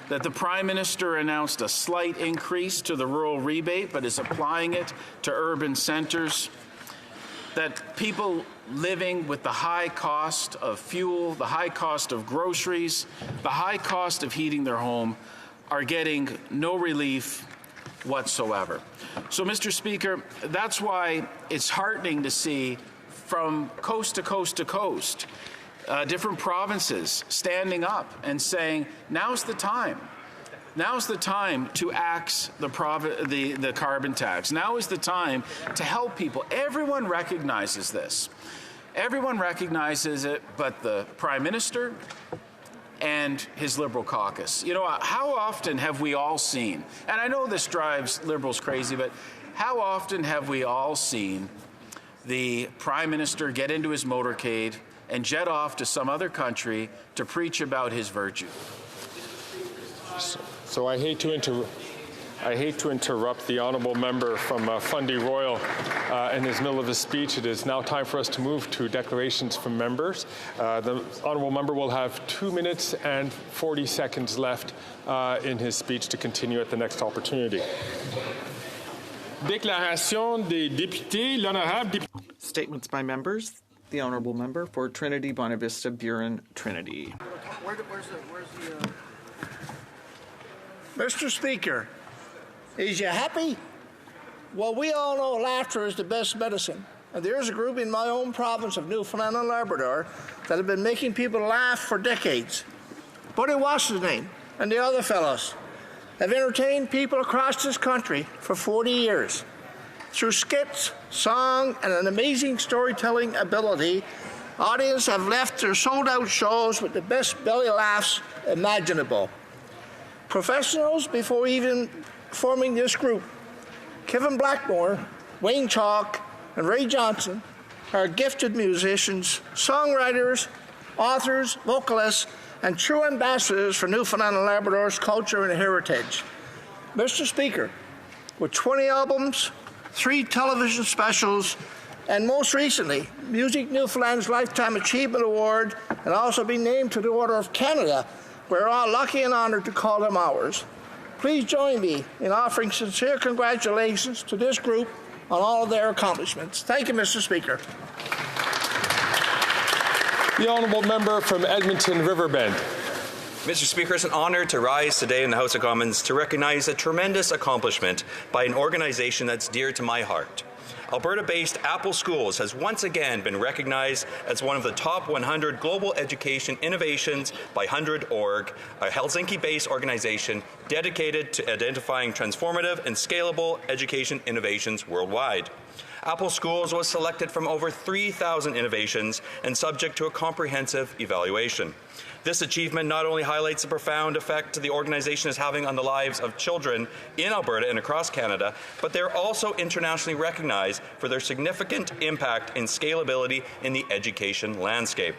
that the Prime Minister announced a slight increase to the rural rebate but is applying it to urban centres, that people living with the high cost of fuel, the high cost of groceries, the high cost of heating their home are getting no relief whatsoever. So, Mr. Speaker, that's why it's heartening to see from coast to coast to coast, different provinces standing up and saying, now's the time. Now's the time to axe the carbon tax. Now is the time to help people. Everyone recognizes this. Everyone recognizes it, but the Prime Minister and his Liberal caucus. You know, how often have we all seen, and I know this drives Liberals crazy, but how often have we all seen the Prime Minister get into his motorcade and jet off to some other country to preach about his virtue? So I hate to interrupt the honourable member from Fundy Royal in his middle of his speech. It is now time for us to move to declarations from members. The honourable member will have 2 minutes and 40 seconds left in his speech to continue at the next opportunity. Déclaration des députés, l'honorable député. Statements by members. The honourable member for Trinity, Bonavista, Buren, Trinity. Mr. Speaker, is you happy? Well, we all know laughter is the best medicine. And there's a group in my own province of Newfoundland and Labrador that have been making people laugh for decades. Buddy Wass's name and the other fellows have entertained people across this country for 40 years. Through skits, song, and an amazing storytelling ability, audiences have left their sold-out shows with the best belly laughs imaginable. Professionals before even forming this group, Kevin Blackmore, Wayne Chalk, and Ray Johnson are gifted musicians, songwriters, authors, vocalists, and true ambassadors for Newfoundland and Labrador's culture and heritage. Mr. Speaker, with 20 albums, 3 television specials, and most recently, Music Newfoundland's Lifetime Achievement Award, and also being named to the Order of Canada, we're all lucky and honored to call them ours. Please join me in offering sincere congratulations to this group on all of their accomplishments. Thank you, Mr. Speaker. The honourable member from Edmonton Riverbend. Mr. Speaker, it's an honour to rise today in the House of Commons to recognize a tremendous accomplishment by an organization that's dear to my heart. Alberta-based Apple Schools has once again been recognized as one of the top 100 global education innovations by 100.org, a Helsinki-based organization dedicated to identifying transformative and scalable education innovations worldwide. Apple Schools was selected from over 3,000 innovations and subject to a comprehensive evaluation. This achievement not only highlights the profound effect the organization is having on the lives of children in Alberta and across Canada, but they're also internationally recognized for their significant impact and scalability in the education landscape.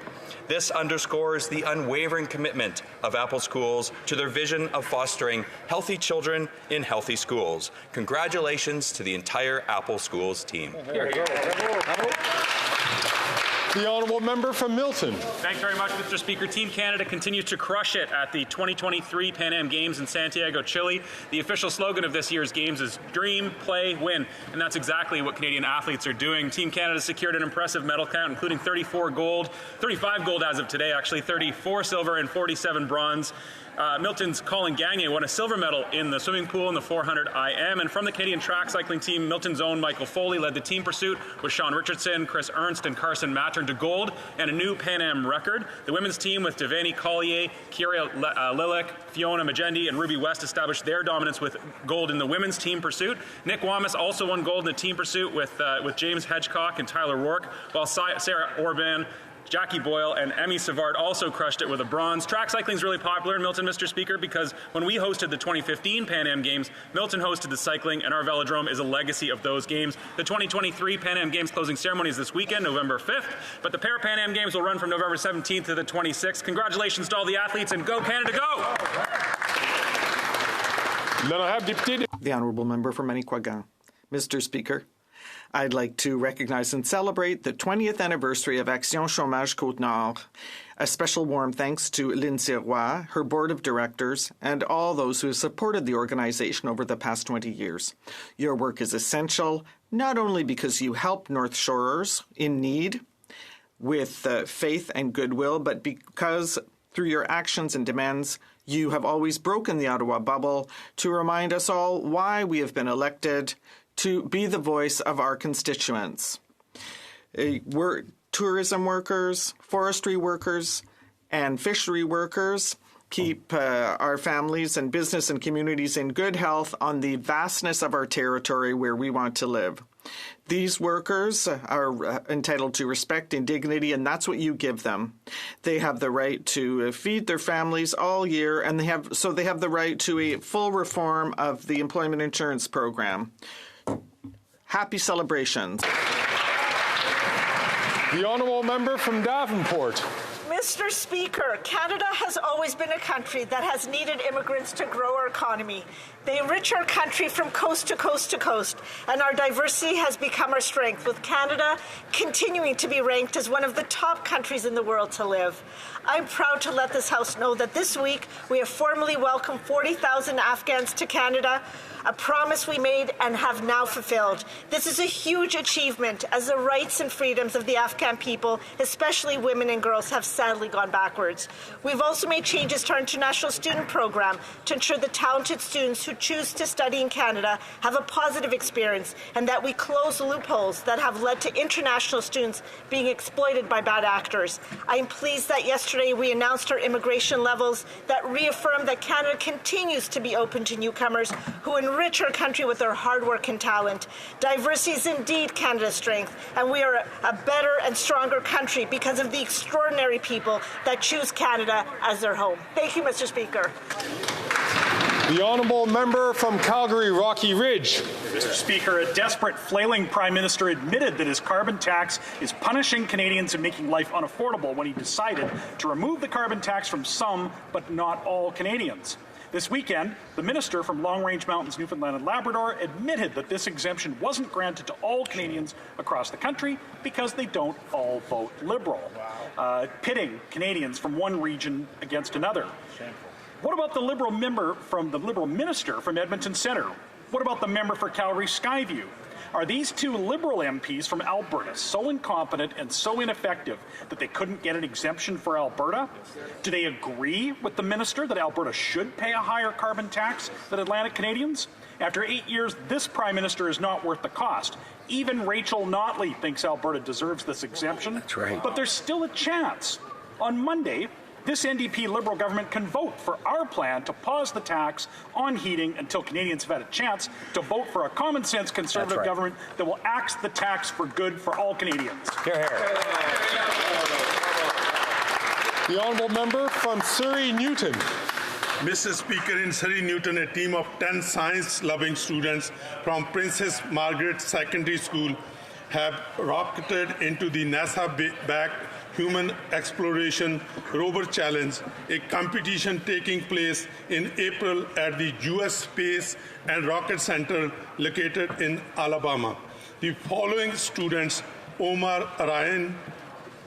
This underscores the unwavering commitment of Apple Schools to their vision of fostering healthy children in healthy schools. Congratulations to the entire Apple Schools team. The honourable member from Milton. Thanks very much, Mr. Speaker. Team Canada continues to crush it at the 2023 Pan Am Games in Santiago, Chile. The official slogan of this year's Games is Dream, Play, Win, and that's exactly what Canadian athletes are doing. Team Canada secured an impressive medal count, including 35 gold as of today, actually, 34 silver and 47 bronze. Milton's Colin Gagné won a silver medal in the swimming pool in the 400 IM. And from the Canadian track cycling team, Milton's own Michael Foley led the team pursuit with Sean Richardson, Chris Ernst, and Carson Mattern to gold and a new Pan Am record. The women's team with Devani Collier, Kira Lilac, Fiona Majendi, and Ruby West established their dominance with gold in the women's team pursuit. Nick Wamas also won gold in the team pursuit with James Hedgecock and Tyler Rourke, while Sarah Orban, Jackie Boyle, and Emmy Savard also crushed it with a bronze. Track cycling is really popular in Milton, Mr. Speaker, because when we hosted the 2015 Pan Am Games, Milton hosted the cycling, and our velodrome is a legacy of those games. The 2023 Pan Am Games closing ceremony is this weekend, November 5th, but the Para Pan Am Games will run from November 17th to the 26th. Congratulations to all the athletes, and go Canada, go! The honourable member for Manicouagan. Mr. Speaker, I'd like to recognize and celebrate the 20th anniversary of Action Chômage Côte-Nord. A special warm thanks to Lindsay Roy, her board of directors, and all those who have supported the organization over the past 20 years. Your work is essential, not only because you help North Shorers in need with faith and goodwill, but because through your actions and demands, you have always broken the Ottawa bubble to remind us all why we have been elected to be the voice of our constituents. Tourism workers, forestry workers, and fishery workers keep our families and business and communities in good health on the vastness of our territory where we want to live. These workers are entitled to respect and dignity, and that's what you give them. They have the right to feed their families all year, and they have the right to a full reform of the employment insurance program. Happy celebrations. The honourable member from Davenport. Mr. Speaker, Canada has always been a country that has needed immigrants to grow our economy. They enrich our country from coast to coast to coast, and our diversity has become our strength, with Canada continuing to be ranked as one of the top countries in the world to live. I'm proud to let this House know that this week we have formally welcomed 40,000 Afghans to Canada, a promise we made and have now fulfilled. This is a huge achievement, as the rights and freedoms of the Afghan people, especially women and girls, have sadly gone backwards. We've also made changes to our international student program to ensure the talented students who choose to study in Canada have a positive experience, and that we close loopholes that have led to international students being exploited by bad actors. I am pleased that yesterday we announced our immigration levels that reaffirm that Canada continues to be open to newcomers who enrich our country with their hard work and talent. Diversity is indeed Canada's strength, and we are a better and stronger country because of the extraordinary people that choose Canada as their home. Thank you, Mr. Speaker. The honourable member from Calgary, Rocky Ridge. Mr. Speaker, a desperate, flailing Prime Minister admitted that his carbon tax is punishing Canadians and making life unaffordable when he decided to remove the carbon tax from some, but not all Canadians. This weekend, the minister from Long Range Mountains, Newfoundland and Labrador admitted that this exemption wasn't granted to all Canadians across the country because they don't all vote Liberal, pitting Canadians from one region against another. What about the Liberal minister from Edmonton Centre? What about the member for Calgary Skyview? Are these two Liberal MPs from Alberta so incompetent and so ineffective that they couldn't get an exemption for Alberta? Do they agree with the minister that Alberta should pay a higher carbon tax than Atlantic Canadians? After 8 years, this Prime Minister is not worth the cost. Even Rachel Notley thinks Alberta deserves this exemption. That's right. But there's still a chance. On Monday, this NDP Liberal government can vote for our plan to pause the tax on heating until Canadians have had a chance to vote for a common-sense Conservative government that will axe the tax for good for all Canadians. Hear, hear. The honourable member from Surrey Newton. Mr. Speaker, in Surrey Newton, a team of 10 science-loving students from Princess Margaret Secondary School have rocketed into the NASA-backed Human Exploration Rover Challenge, a competition taking place in April at the U.S. Space and Rocket Center located in Alabama. The following students, Omar Ryan,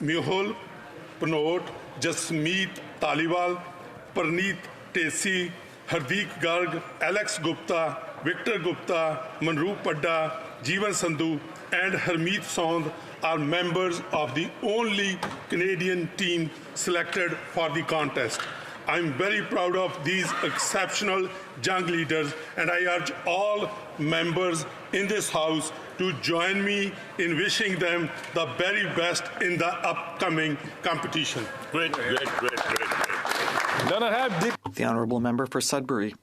Mehul Panote, Jasmeet Taliwal, Parneet Tesi, Hardeep Garg, Alex Gupta, Victor Gupta, Manroop Padda, Jeevan Sandhu, and Harmeet Sond are members of the only Canadian team selected for the contest. I'm very proud of these exceptional young leaders, and I urge all members in this House to join me in wishing them the very best in the upcoming competition. Great. The honourable member for Sudbury.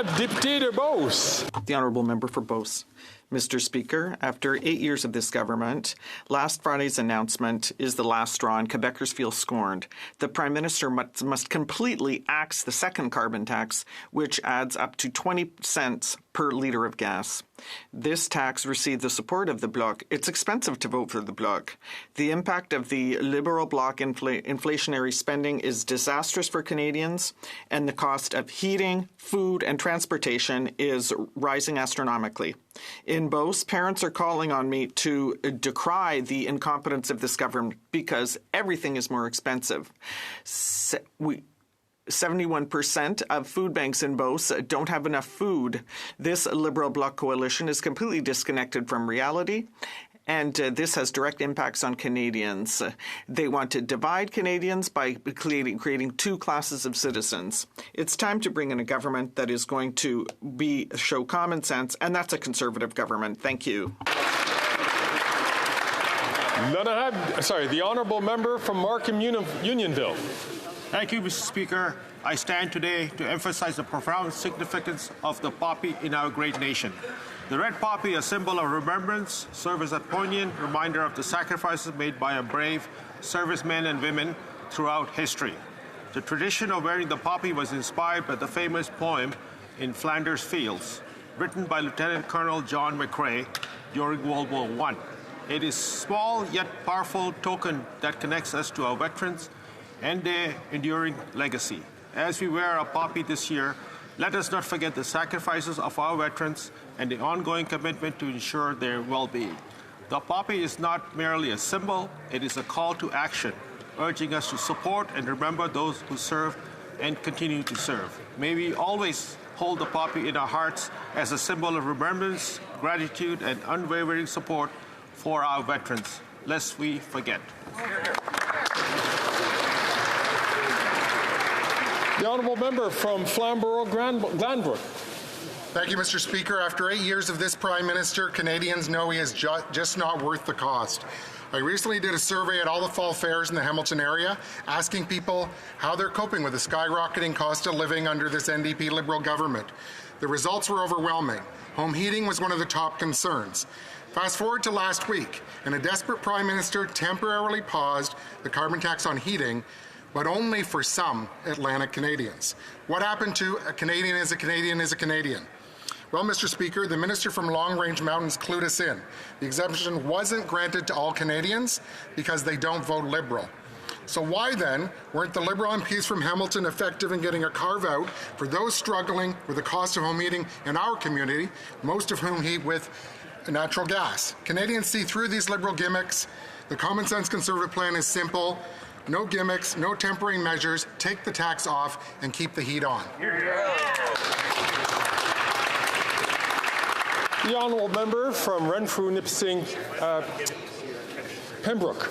Député de Beauce. The Honourable Member for Beauce. Mr. Speaker, after 8 years of this government, last Friday's announcement is the last straw and Quebecers feel scorned. The Prime Minister must completely axe the second carbon tax, which adds up to 20 cents per litre of gas. This tax received the support of the Bloc. It's expensive to vote for the Bloc. The impact of the Liberal Bloc inflationary spending is disastrous for Canadians, and the cost of heating, food, and transportation is rising astronomically. In Beauce, parents are calling on me to decry the incompetence of this government because everything is more expensive. 71% of food banks in Beauce don't have enough food. This Liberal Bloc coalition is completely disconnected from reality, and this has direct impacts on Canadians. They want to divide Canadians by creating two classes of citizens. It's time to bring in a government that is going to show common sense, and that's a Conservative government. Thank you. The Honourable Member from Markham Unionville. Thank you, Mr. Speaker. I stand today to emphasize the profound significance of the poppy in our great nation. The red poppy, a symbol of remembrance, serves as a poignant reminder of the sacrifices made by our brave servicemen and women throughout history. The tradition of wearing the poppy was inspired by the famous poem In Flanders Fields, written by Lieutenant Colonel John McCrae during World War I. It is a small yet powerful token that connects us to our veterans and their enduring legacy. As we wear a poppy this year, let us not forget the sacrifices of our veterans and the ongoing commitment to ensure their well-being. The poppy is not merely a symbol, it is a call to action, urging us to support and remember those who serve and continue to serve. May we always hold the poppy in our hearts as a symbol of remembrance, gratitude, and unwavering support for our veterans, lest we forget. The Honourable Member from Flamborough-Glanbrook. Thank you, Mr. Speaker. After 8 years of this Prime Minister, Canadians know he is just not worth the cost. I recently did a survey at all the fall fairs in the Hamilton area, asking people how they're coping with the skyrocketing cost of living under this NDP Liberal government. The results were overwhelming. Home heating was one of the top concerns. Fast forward to last week, and a desperate Prime Minister temporarily paused the carbon tax on heating, but only for some Atlantic Canadians. What happened to a Canadian is a Canadian is a Canadian? Well, Mr. Speaker, the Minister from Long Range Mountains clued us in. The exemption wasn't granted to all Canadians because they don't vote Liberal. So why then weren't the Liberal MPs from Hamilton effective in getting a carve-out for those struggling with the cost of home heating in our community, most of whom heat with natural gas? Canadians see through these Liberal gimmicks. The common sense Conservative plan is simple. No gimmicks, no tempering measures, take the tax off and keep the heat on. The Honourable Member from Renfrew-Nipissing, Pembroke.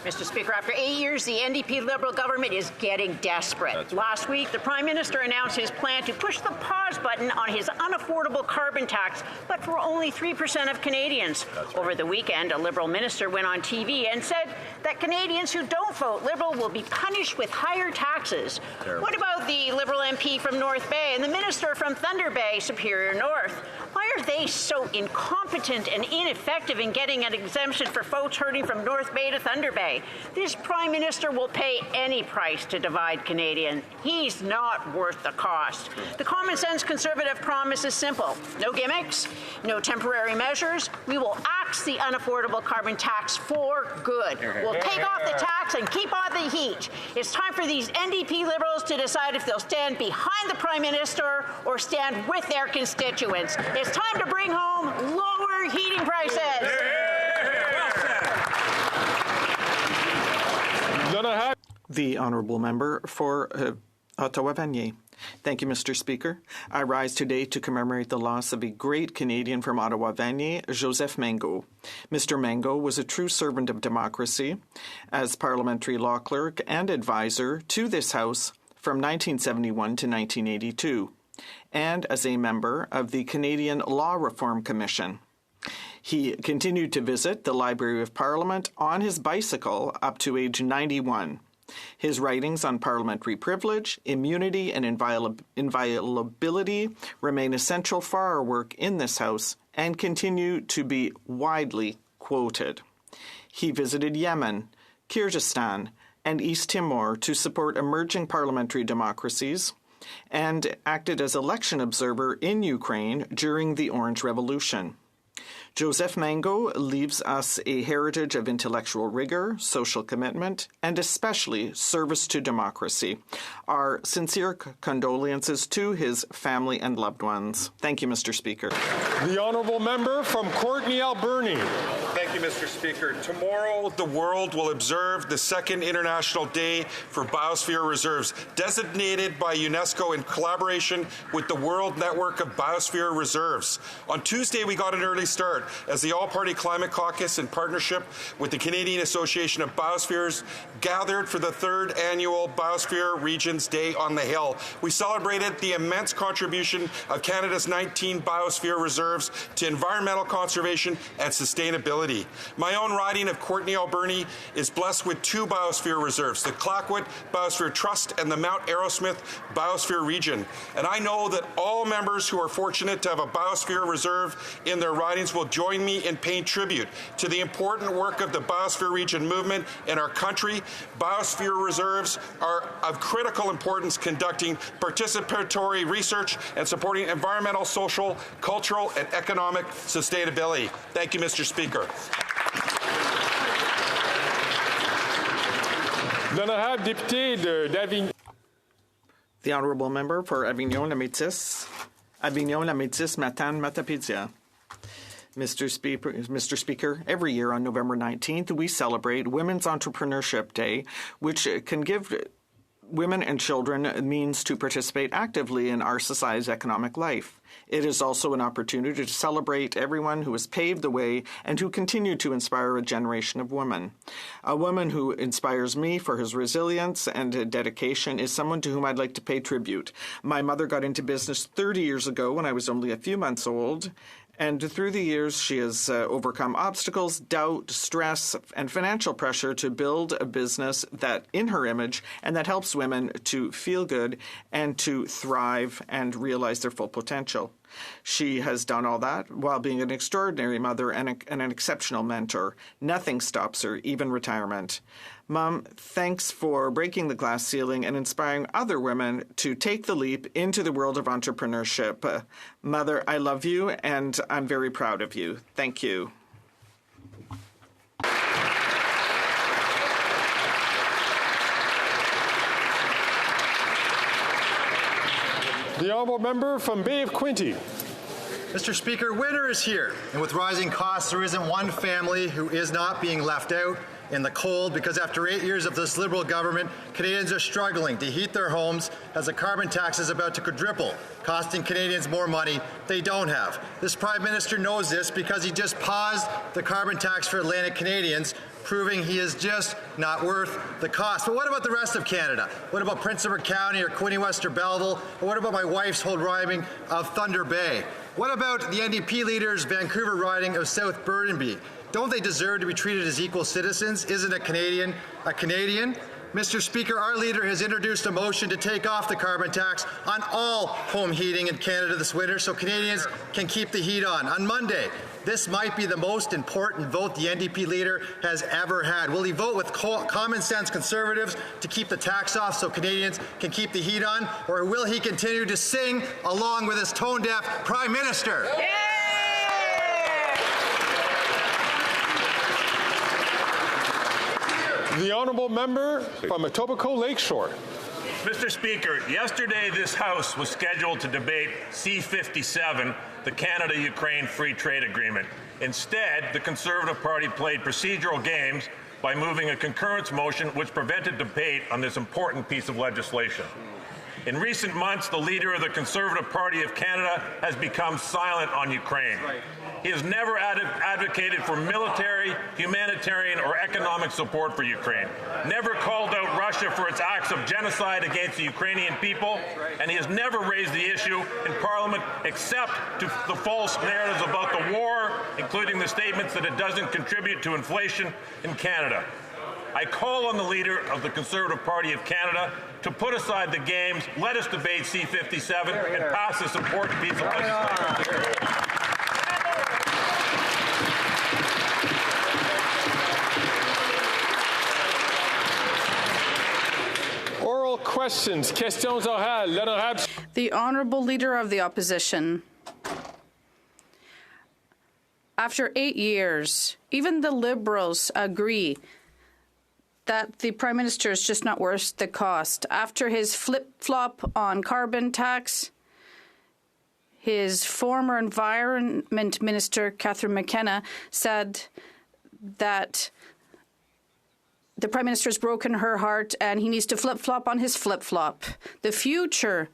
Mr. Speaker, after 8 years, the NDP Liberal government is getting desperate. Last week, the Prime Minister announced his plan to push the pause button on his unaffordable carbon tax, but for only 3% of Canadians. Over the weekend, a Liberal minister went on TV and said that Canadians who don't vote Liberal will be punished with higher taxes. What about the Liberal MP from North Bay and the minister from Thunder Bay, Superior North? Why are they so incompetent and ineffective in getting an exemption for folks hurting from North Bay to Thunder Bay? This Prime Minister will pay any price to divide Canadians. He's not worth the cost. The common sense Conservative promise is simple. No gimmicks, no temporary measures. We will axe the unaffordable carbon tax for good. We'll take off the tax and keep on the heat. It's time for these NDP Liberals to decide if they'll stand behind the Prime Minister or stand with their constituents. It's time to bring home lower heating prices. The Honourable Member for Ottawa-Vanier. Thank you, Mr. Speaker. I rise today to commemorate the loss of a great Canadian from Ottawa-Vanier, Joseph Mango. Mr. Mango was a true servant of democracy as parliamentary law clerk and advisor to this House from 1971 to 1982, and as a member of the Canadian Law Reform Commission. He continued to visit the Library of Parliament on his bicycle up to age 91. His writings on parliamentary privilege, immunity, and inviolability remain essential for our work in this House and continue to be widely quoted. He visited Yemen, Kyrgyzstan, and East Timor to support emerging parliamentary democracies and acted as election observer in Ukraine during the Orange Revolution. Joseph Mango leaves us a heritage of intellectual rigor, social commitment, and especially service to democracy. Our sincere condolences to his family and loved ones. Thank you, Mr. Speaker. The honourable member from Courtenay, Alberni. Thank you, Mr. Speaker. Tomorrow, the world will observe the second International Day for Biosphere Reserves, designated by UNESCO in collaboration with the World Network of Biosphere Reserves. On Tuesday, we got an early start as the All-Party Climate Caucus, in partnership with the Canadian Association of Biospheres, gathered for the third annual Biosphere Regions Day on the Hill. We celebrated the immense contribution of Canada's 19 biosphere reserves to environmental conservation and sustainability. My own riding of Courtenay, Alberni is blessed with 2 biosphere reserves, the Clackwood Biosphere Trust and the Mount Arrowsmith Biosphere Region. And I know that all members who are fortunate to have a biosphere reserve in their ridings will join me in paying tribute to the important work of the Biosphere Region movement in our country. Biosphere reserves are of critical importance conducting participatory research and supporting environmental, social, cultural, and economic sustainability. Thank you, Mr. Speaker. L'honorable député d'Avignon. The honourable member for Avignon-La-Métis, Matane-Matapédia. Mr. Speaker, every year on November 19th, we celebrate Women's Entrepreneurship Day, which can give women and children means to participate actively in our society's economic life. It is also an opportunity to celebrate everyone who has paved the way and who continue to inspire a generation of women. A woman who inspires me for his resilience and dedication is someone to whom I'd like to pay tribute. My mother got into business 30 years ago when I was only a few months old, and through the years, she has overcome obstacles, doubt, stress, and financial pressure to build a business that, in her image, and that helps women to feel good and to thrive and realize their full potential. She has done all that while being an extraordinary mother and an exceptional mentor. Nothing stops her, even retirement. Mom, thanks for breaking the glass ceiling and inspiring other women to take the leap into the world of entrepreneurship. Mother, I love you, and I'm very proud of you. Thank you. The honourable member from Bay of Quinte. Mr. Speaker, winter is here, and with rising costs, there isn't one family who is not being left out in the cold because after 8 years of this Liberal government, Canadians are struggling to heat their homes as the carbon tax is about to quadruple, costing Canadians more money they don't have. This Prime Minister knows this because he just paused the carbon tax for Atlantic Canadians, proving he is just not worth the cost. But what about the rest of Canada? What about Prince Edward County or Quinte West or Belleville? Or what about my wife's whole riding of Thunder Bay? What about the NDP leader's Vancouver riding of South Burnaby? Don't they deserve to be treated as equal citizens? Isn't a Canadian a Canadian? Mr. Speaker, our leader has introduced a motion to take off the carbon tax on all home heating in Canada this winter so Canadians can keep the heat on. On Monday, this might be the most important vote the NDP leader has ever had. Will he vote with common sense Conservatives to keep the tax off so Canadians can keep the heat on? Or will he continue to sing along with his tone-deaf Prime Minister? Yeah! The honourable member from Etobicoke Lakeshore. Mr. Speaker, yesterday this House was scheduled to debate C-57, the Canada-Ukraine Free Trade Agreement. Instead, the Conservative Party played procedural games by moving a concurrence motion which prevented debate on this important piece of legislation. In recent months, the leader of the Conservative Party of Canada has become silent on Ukraine. He has never advocated for military, humanitarian, or economic support for Ukraine, never called out Russia for its acts of genocide against the Ukrainian people, and he has never raised the issue in Parliament except to the false narratives about the war, including the statements that it doesn't contribute to inflation in Canada. I call on the leader of the Conservative Party of Canada to put aside the games, let us debate C-57, and pass this important piece of legislation. Oral questions. Questions orales. L'honorable. The Honourable Leader of the Opposition. After 8 years, even the Liberals agree that the Prime Minister is just not worth the cost. After his flip-flop on carbon tax, his former Environment Minister, Catherine McKenna, said that the Prime Minister has broken her heart and he needs to flip-flop on his flip-flop. The future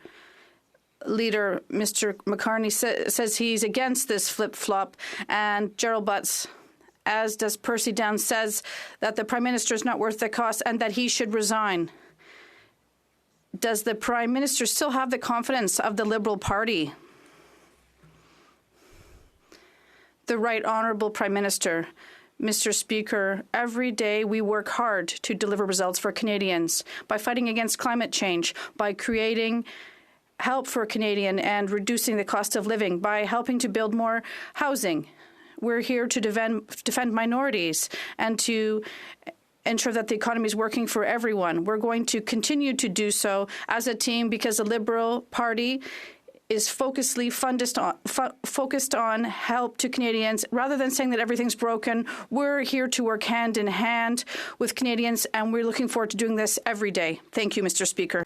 leader, Mr. McCartney, says he's against this flip-flop, and Gerald Butts, as does Percy Downs, says that the Prime Minister is not worth the cost and that he should resign. Does the Prime Minister still have the confidence of the Liberal Party? The Right Honourable Prime Minister. Mr. Speaker, every day we work hard to deliver results for Canadians by fighting against climate change, by creating help for Canadian and reducing the cost of living, by helping to build more housing. We're here to defend minorities and to ensure that the economy is working for everyone. We're going to continue to do so as a team because the Liberal Party is focused on help to Canadians. Rather than saying that everything's broken, we're here to work hand in hand with Canadians, and we're looking forward to doing this every day. Thank you, Mr. Speaker.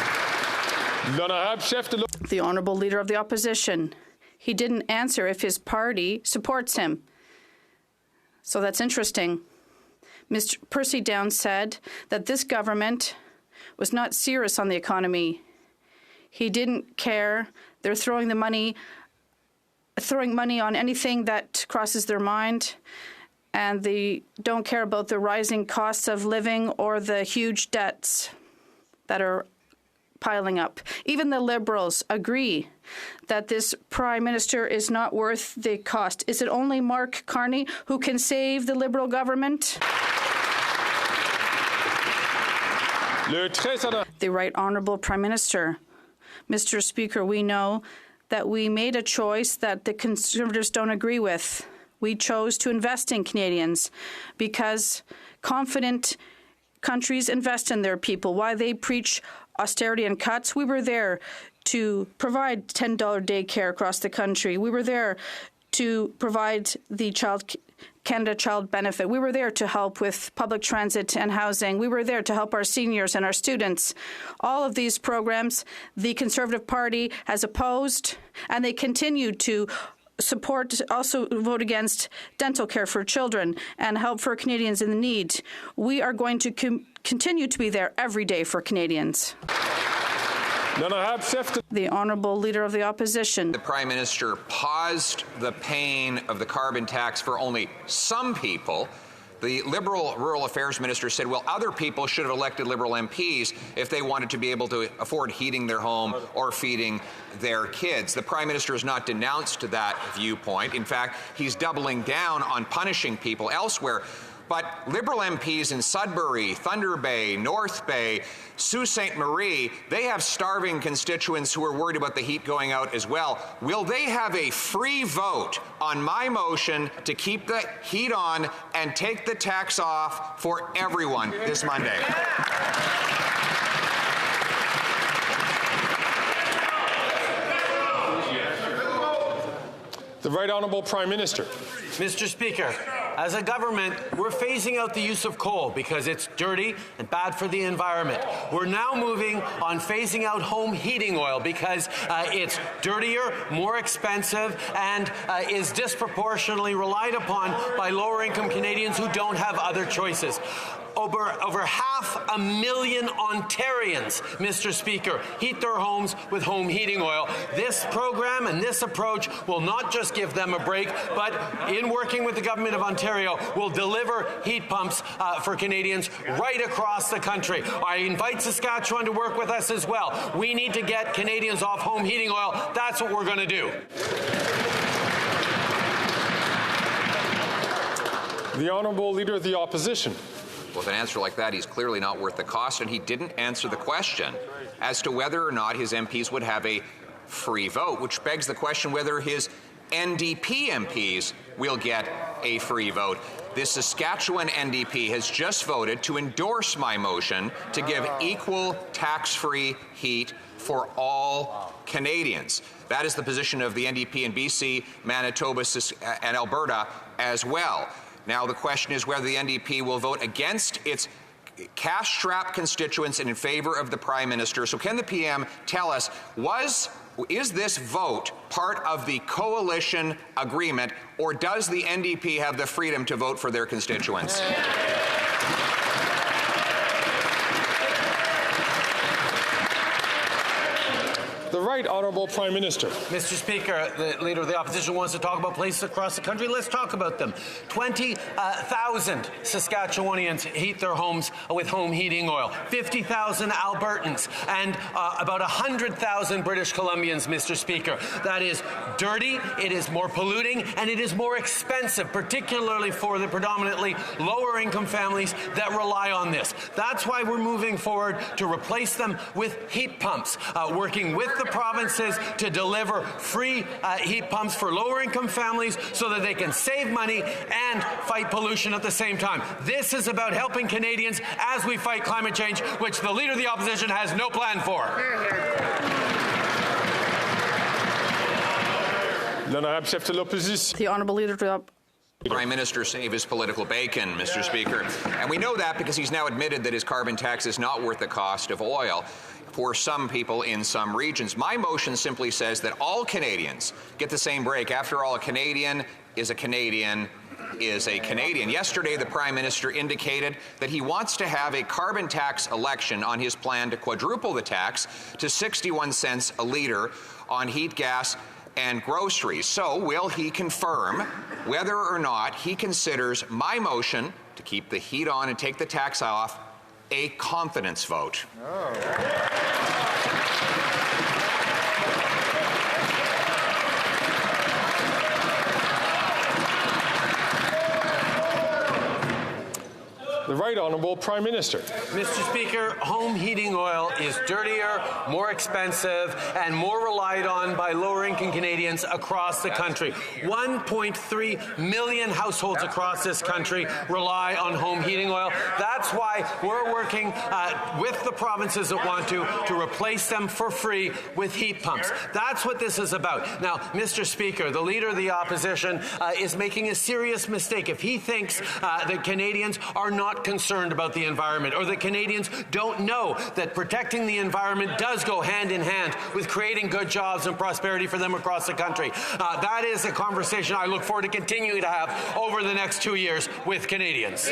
The Honourable Leader of the Opposition. He didn't answer if his party supports him. So that's interesting. Mr. Percy Downs said that this government was not serious on the economy. He didn't care. They're throwing money on anything that crosses their mind, and they don't care about the rising costs of living or the huge debts that are piling up. Even the Liberals agree that this Prime Minister is not worth the cost. Is it only Mark Carney who can save the Liberal government? The Right Honourable Prime Minister. Mr. Speaker, we know that we made a choice that the Conservatives don't agree with. We chose to invest in Canadians because confident countries invest in their people. While they preach austerity and cuts, we were there to provide $10 daycare across the country. We were there to provide the Canada Child Benefit. We were there to help with public transit and housing. We were there to help our seniors and our students. All of these programs, the Conservative Party has opposed, and they continue to support, also vote against dental care for children and help for Canadians in need. We are going to continue to be there every day for Canadians. The Honourable Leader of the Opposition. The Prime Minister paused the paying of the carbon tax for only some people. The Liberal Rural Affairs Minister said, well, other people should have elected Liberal MPs if they wanted to be able to afford heating their home or feeding their kids. The Prime Minister has not denounced that viewpoint. In fact, he's doubling down on punishing people elsewhere. But Liberal MPs in Sudbury, Thunder Bay, North Bay, Sault Ste. Marie, they have starving constituents who are worried about the heat going out as well. Will they have a free vote on my motion to keep the heat on and take the tax off for everyone this Monday? The Right Honourable Prime Minister. Mr. Speaker, as a government, we're phasing out the use of coal because it's dirty and bad for the environment. We're now moving on phasing out home heating oil because it's dirtier, more expensive, and is disproportionately relied upon by lower-income Canadians who don't have other choices. Over 500,000 Ontarians, Mr. Speaker, heat their homes with home heating oil. This program and this approach will not just give them a break, but in working with the Government of Ontario, will deliver heat pumps for Canadians right across the country. I invite Saskatchewan to work with us as well. We need to get Canadians off home heating oil. That's what we're going to do. The Honourable Leader of the Opposition. Well, with an answer like that, he's clearly not worth the cost, and he didn't answer the question as to whether or not his MPs would have a free vote, which begs the question whether his NDP MPs will get a free vote. The Saskatchewan NDP has just voted to endorse my motion to give equal tax-free heat for all Canadians. That is the position of the NDP in BC, Manitoba, and Alberta as well. Now the question is whether the NDP will vote against its cash-strapped constituents and in favor of the Prime Minister. So can the PM tell us, is this vote part of the coalition agreement, or does the NDP have the freedom to vote for their constituents? The Right Honourable Prime Minister. Mr. Speaker, the Leader of the Opposition wants to talk about places across the country. Let's talk about them. 20,000 Saskatchewanians heat their homes with home heating oil. 50,000 Albertans and about 100,000 British Columbians, Mr. Speaker. That is dirty, it is more polluting, and it is more expensive, particularly for the predominantly lower income families that rely on this. That's why we're moving forward to replace them with heat pumps, working with the provinces to deliver free heat pumps for lower income families so that they can save money and fight pollution at the same time. This is about helping Canadians as we fight climate change, which the Leader of the Opposition has no plan for. The Honourable Leader of the Prime Minister save his political bacon, Mr. Speaker. And we know that because he's now admitted that his carbon tax is not worth the cost of oil for some people in some regions. My motion simply says that all Canadians get the same break. After all, a Canadian is a Canadian is a Canadian. Yesterday, the Prime Minister indicated that he wants to have a carbon tax election on his plan to quadruple the tax to 61 cents a litre on heat, gas, and groceries. So will he confirm whether or not he considers my motion to keep the heat on and take the tax off a confidence vote? The Right Honourable Prime Minister. Mr. Speaker, home heating oil is dirtier, more expensive, and more relied on by lower-income Canadians across the country. 1.3 million households across this country rely on home heating oil. That's why we're working with the provinces that want to replace them for free with heat pumps. That's what this is about. Now, Mr. Speaker, the Leader of the Opposition is making a serious mistake if he thinks that Canadians are not concerned about the environment, or that Canadians don't know that protecting the environment does go hand in hand with creating good jobs and prosperity for them across the country. That is a conversation I look forward to continuing to have over the next 2 years with Canadians.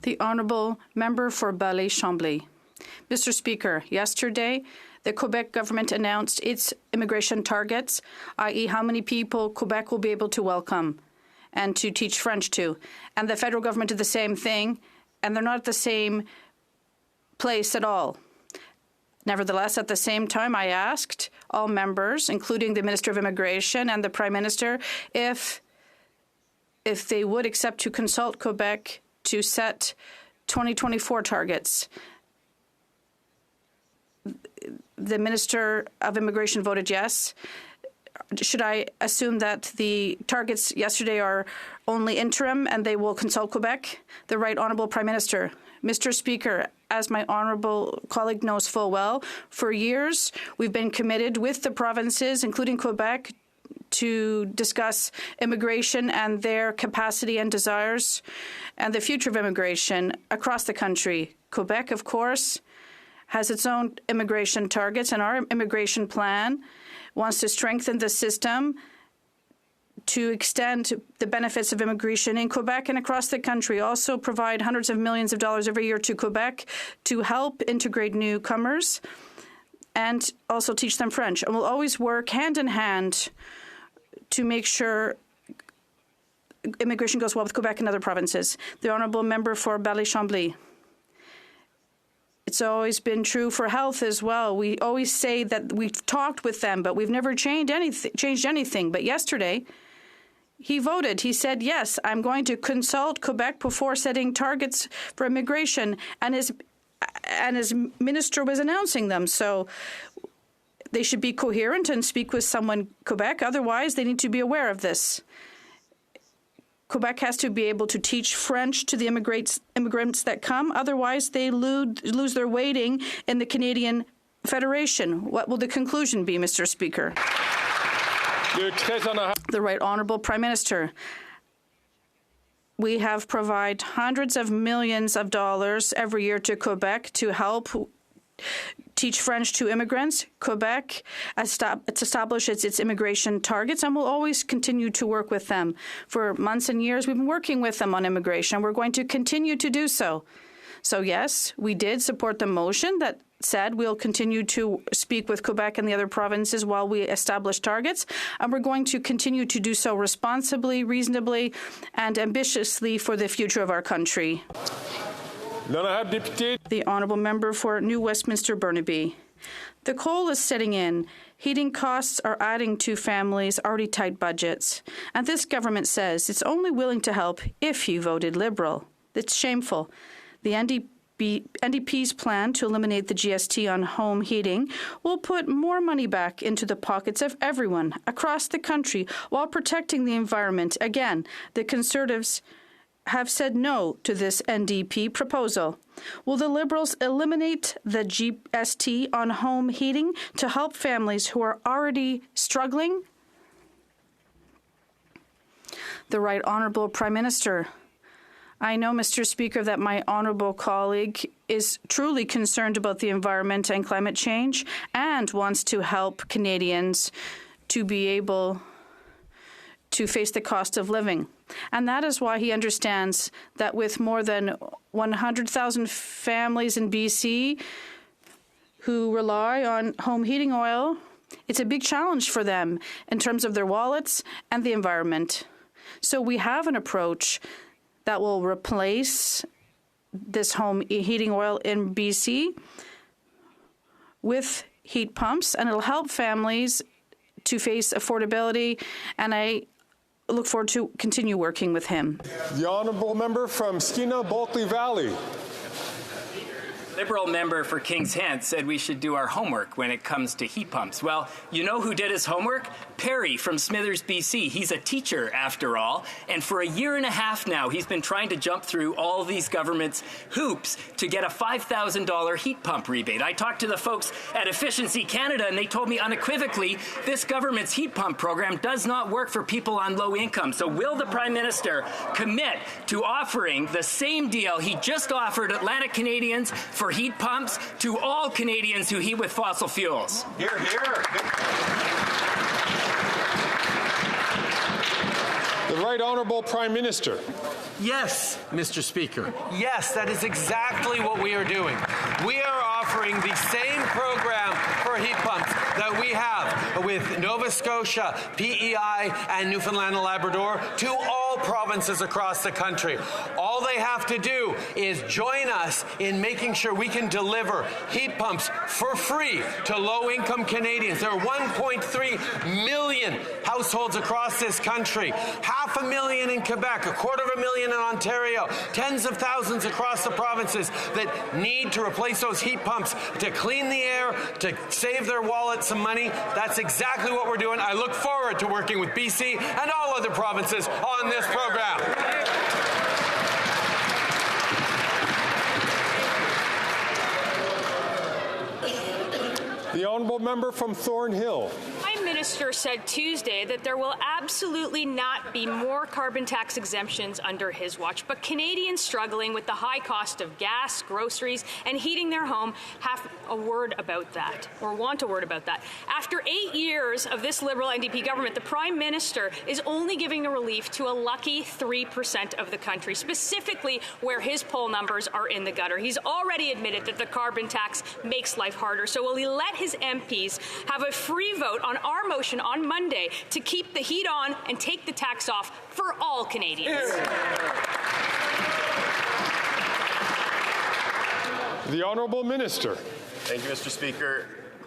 The Honourable Member for Ballet-Chambly. Mr. Speaker, yesterday, the Quebec government announced its immigration targets, i.e. how many people Quebec will be able to welcome and to teach French to. And the federal government did the same thing, and they're not at the same place at all. Nevertheless, at the same time, I asked all members, including the Minister of Immigration and the Prime Minister, if they would accept to consult Quebec to set 2024 targets. The Minister of Immigration voted yes. Should I assume that the targets yesterday are only interim and they will consult Quebec? The Right Honourable Prime Minister. Mr. Speaker, as my honourable colleague knows full well, for years we've been committed with the provinces, including Quebec, to discuss immigration and their capacity and desires and the future of immigration across the country. Quebec, of course, has its own immigration targets, and our immigration plan wants to strengthen the system to extend the benefits of immigration in Quebec and across the country, also provide hundreds of millions of dollars every year to Quebec to help integrate newcomers and also teach them French. And we'll always work hand in hand to make sure immigration goes well with Quebec and other provinces. The Honourable Member for Ballet-Chambly. It's always been true for health as well. We always say that we've talked with them, but we've never changed anything. But yesterday, he voted. He said, yes, I'm going to consult Quebec before setting targets for immigration, and his minister was announcing them. So they should be coherent and speak with someone Quebec. Otherwise, they need to be aware of this. Quebec has to be able to teach French to the immigrants that come. Otherwise, they lose their weighting in the Canadian Federation. What will the conclusion be, Mr. Speaker? The Right Honourable Prime Minister. We have provided hundreds of millions of dollars every year to Quebec to help teach French to immigrants. Quebec establishes its immigration targets and will always continue to work with them. For months and years, we've been working with them on immigration. We're going to continue to do so. So, yes, we did support the motion that said we'll continue to speak with Quebec and the other provinces while we establish targets, and we're going to continue to do so responsibly, reasonably, and ambitiously for the future of our country. The Honourable Member for New Westminster Burnaby. The cold is setting in. Heating costs are adding to families' already tight budgets. And this government says it's only willing to help if you voted Liberal. It's shameful. The NDP's plan to eliminate the GST on home heating will put more money back into the pockets of everyone across the country while protecting the environment. Again, the Conservatives have said no to this NDP proposal. Will the Liberals eliminate the GST on home heating to help families who are already struggling? The Right Honourable Prime Minister. I know, Mr. Speaker, that my honourable colleague is truly concerned about the environment and climate change and wants to help Canadians to be able to face the cost of living. And that is why he understands that with more than 100,000 families in BC who rely on home heating oil, it's a big challenge for them in terms of their wallets and the environment. So we have an approach that will replace this home heating oil in BC with heat pumps, and it'll help families to face affordability, and I look forward to continue working with him. The Honourable Member from Skeena-Bulkley Valley. Liberal member for Kings Head said we should do our homework when it comes to heat pumps. Well, you know who did his homework? Perry from Smithers, BC. He's a teacher, after all, and for a year and a half now, he's been trying to jump through all these government's hoops to get a $5,000 heat pump rebate. I talked to the folks at Efficiency Canada, and they told me unequivocally this government's heat pump program does not work for people on low income. So will the Prime Minister commit to offering the same deal he just offered Atlantic Canadians for heat pumps to all Canadians who heat with fossil fuels? Hear, hear. The Right Honourable Prime Minister. Yes, Mr. Speaker. Yes, that is exactly what we are doing. We are offering the same program for heat pumps that we have with Nova Scotia, PEI, and Newfoundland and Labrador to all provinces across the country. All they have to do is join us in making sure we can deliver heat pumps for free to low-income Canadians. There are 1.3 million households across this country, 500,000 in Quebec, 250,000 in Ontario, tens of thousands across the provinces that need to replace those heat pumps to clean the air, to save their wallet some money. That's exactly what we're doing. I look forward to working with BC and all other provinces on this program. The Honourable Member from Thornhill. Prime Minister said Tuesday that there will absolutely not be more carbon tax exemptions under his watch, but Canadians struggling with the high cost of gas, groceries, and heating their home have a word about that, or want a word about that. After 8 years of this Liberal NDP government, the Prime Minister is only giving the relief to a lucky 3% of the country, specifically where his poll numbers are in the gutter. He's already admitted that the carbon tax makes life harder, so will he let his MPs have a free vote on our motion on Monday to keep the heat on and take the tax off for all Canadians? The Honourable Minister. Thank you, Mr. Speaker.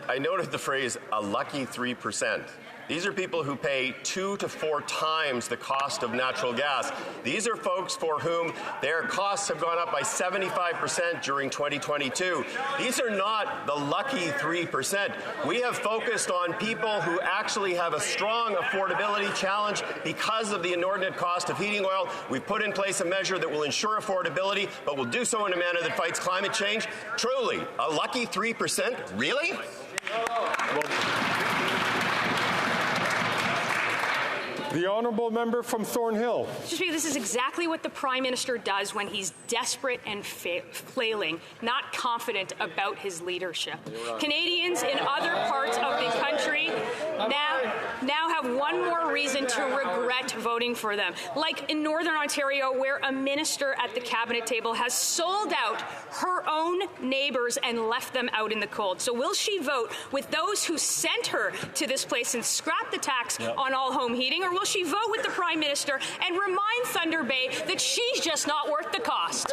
I noted the phrase, a lucky 3%. These are people who pay 2 to 4 times the cost of natural gas. These are folks for whom their costs have gone up by 75% during 2022. These are not the lucky 3%. We have focused on people who actually have a strong affordability challenge because of the inordinate cost of heating oil. We've put in place a measure that will ensure affordability, but will do so in a manner that fights climate change. Truly, a lucky 3%? Really? The Honourable Member from Thornhill. Mr. Speaker, this is exactly what the Prime Minister does when he's desperate and flailing, not confident about his leadership. Canadians in other parts of the country now have one more reason to regret voting for them. Like in Northern Ontario, where a minister at the cabinet table has sold out her own neighbours and left them out in the cold. So will she vote with those who sent her to this place and scrap the tax on all home heating, or will she vote with the Prime Minister and remind Thunder Bay that she's just not worth the cost?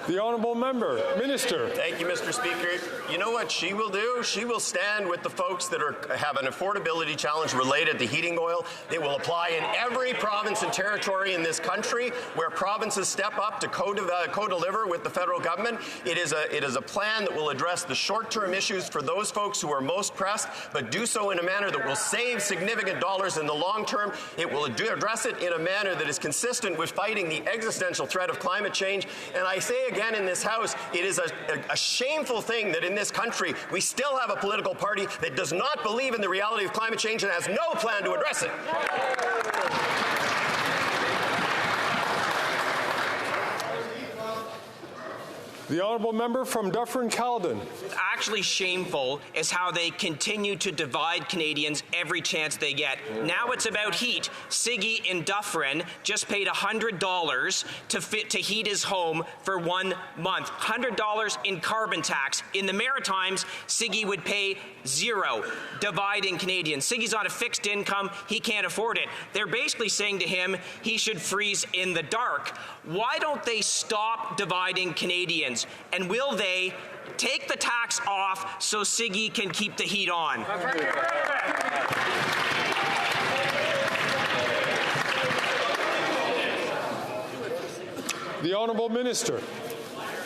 The Honourable Member, Minister. Thank you, Mr. Speaker. You know what she will do? She will stand with the folks that have an affordability challenge related to heating oil. They will apply in every province and territory in this country where provinces step up to co-deliver with the federal government. It is a plan that will address the short-term issues for those folks who are most pressed, but do so in a manner that will save significant dollars in the long term. It will address it in a manner that is consistent with fighting the existential threat of climate change. And I say again in this House, it is a shameful thing that in this country we still have a political party that does not believe in the reality of climate change and has no plan to address it. The Honourable Member from Dufferin-Caledon. Actually shameful is how they continue to divide Canadians every chance they get. Now it's about heat. Siggy in Dufferin just paid $100 to heat his home for 1 month. $100 in carbon tax. In the Maritimes, Siggy would pay $0, dividing Canadians. Siggy's on a fixed income. He can't afford it. They're basically saying to him he should freeze in the dark. Why don't they stop dividing Canadians? And will they take the tax off so Siggy can keep the heat on? The Honourable Minister.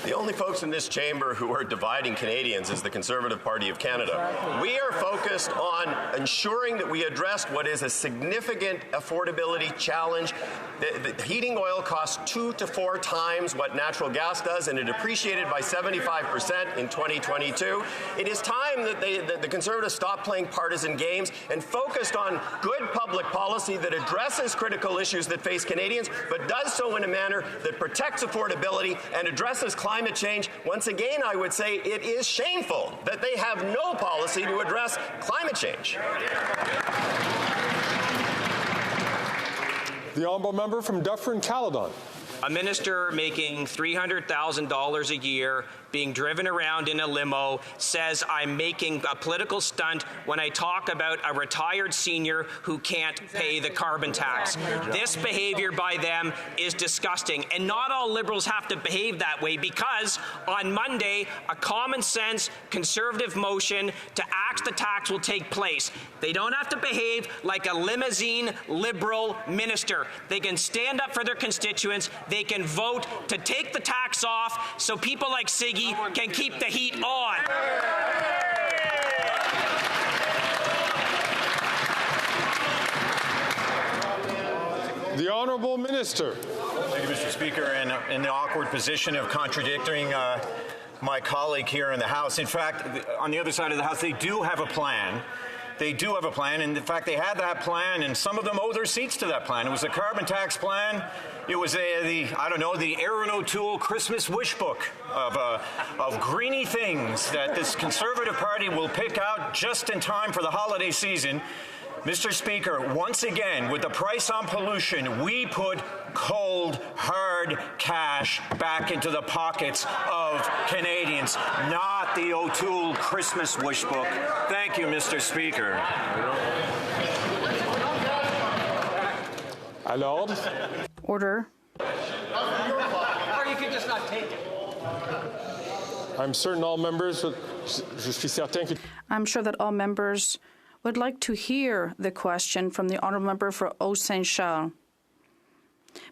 The only folks in this chamber who are dividing Canadians is the Conservative Party of Canada. We are focused on ensuring that we address what is a significant affordability challenge. The heating oil costs 2 to 4 times what natural gas does, and it appreciated by 75% in 2022. It is time that the Conservatives stop playing partisan games and focused on good public policy that addresses critical issues that face Canadians, but does so in a manner that protects affordability and addresses climate change. Once again, I would say it is shameful that they have no policy to address climate change. The Honourable Member from Dufferin-Caledon. A minister making $300,000 a year, being driven around in a limo, says I'm making a political stunt when I talk about a retired senior who can't pay the carbon tax. This behavior by them is disgusting, and not all Liberals have to behave that way, because on Monday, a common sense Conservative motion to axe the tax will take place. They don't have to behave like a limousine Liberal minister. They can stand up for their constituents. They can vote to take the tax off so people like Siggy can keep the heat on. The Honourable Minister. Thank you, Mr. Speaker. In the awkward position of contradicting my colleague here in the House. In fact, on the other side of the House, they do have a plan. They do have a plan, and in fact, they had that plan, and some of them owe their seats to that plan. It was a carbon tax plan. It was the Aaron O'Toole Christmas wish book of greeny things that this Conservative Party will pick out just in time for the holiday season. Mr. Speaker, once again, with the price on pollution, we put cold, hard cash back into the pockets of Canadians, not the O'Toole Christmas wish book. Thank you, Mr. Speaker. À l'ordre. Order. Or you could just not take it. I'm certain all members, je suis certain que... I'm sure that all members would like to hear the question from the honourable member for Haut-Saint-Charles.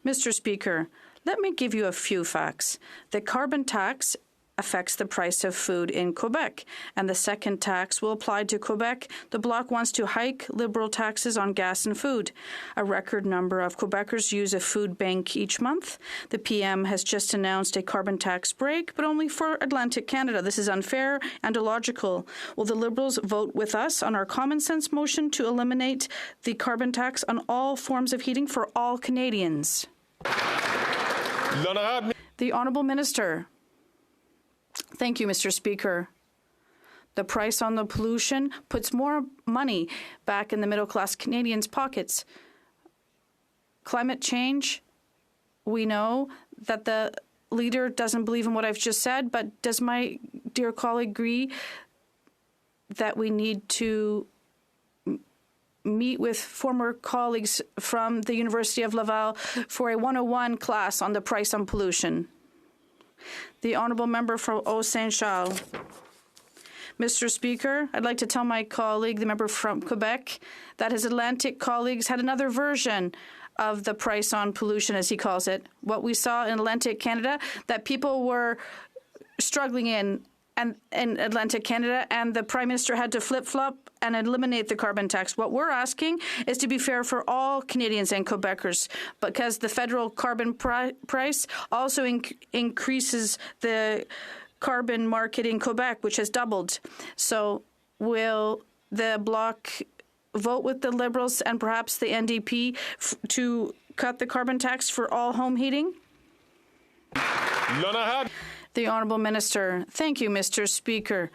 Mr. Speaker, let me give you a few facts. The carbon tax affects the price of food in Quebec, and the second tax will apply to Quebec. The Bloc wants to hike Liberal taxes on gas and food. A record number of Quebecers use a food bank each month. The PM has just announced a carbon tax break, but only for Atlantic Canada. This is unfair and illogical. Will the Liberals vote with us on our common sense motion to eliminate the carbon tax on all forms of heating for all Canadians? The Honourable Minister. Thank you, Mr. Speaker. The price on the pollution puts more money back in the middle-class Canadians' pockets. Climate change, we know that the leader doesn't believe in what I've just said, but does my dear colleague agree that we need to meet with former colleagues from the University of Laval for a 101 class on the price on pollution? The Honourable Member for Haut-Saint-Charles. Mr. Speaker, I'd like to tell my colleague, the member from Quebec, that his Atlantic colleagues had another version of the price on pollution, as he calls it. What we saw in Atlantic Canada, that people were struggling in Atlantic Canada, and the Prime Minister had to flip-flop and eliminate the carbon tax. What we're asking is to be fair for all Canadians and Quebecers, because the federal carbon price also increases the carbon market in Quebec, which has doubled. So will the Bloc vote with the Liberals and perhaps the NDP to cut the carbon tax for all home heating? The Honourable Minister. Thank you, Mr. Speaker.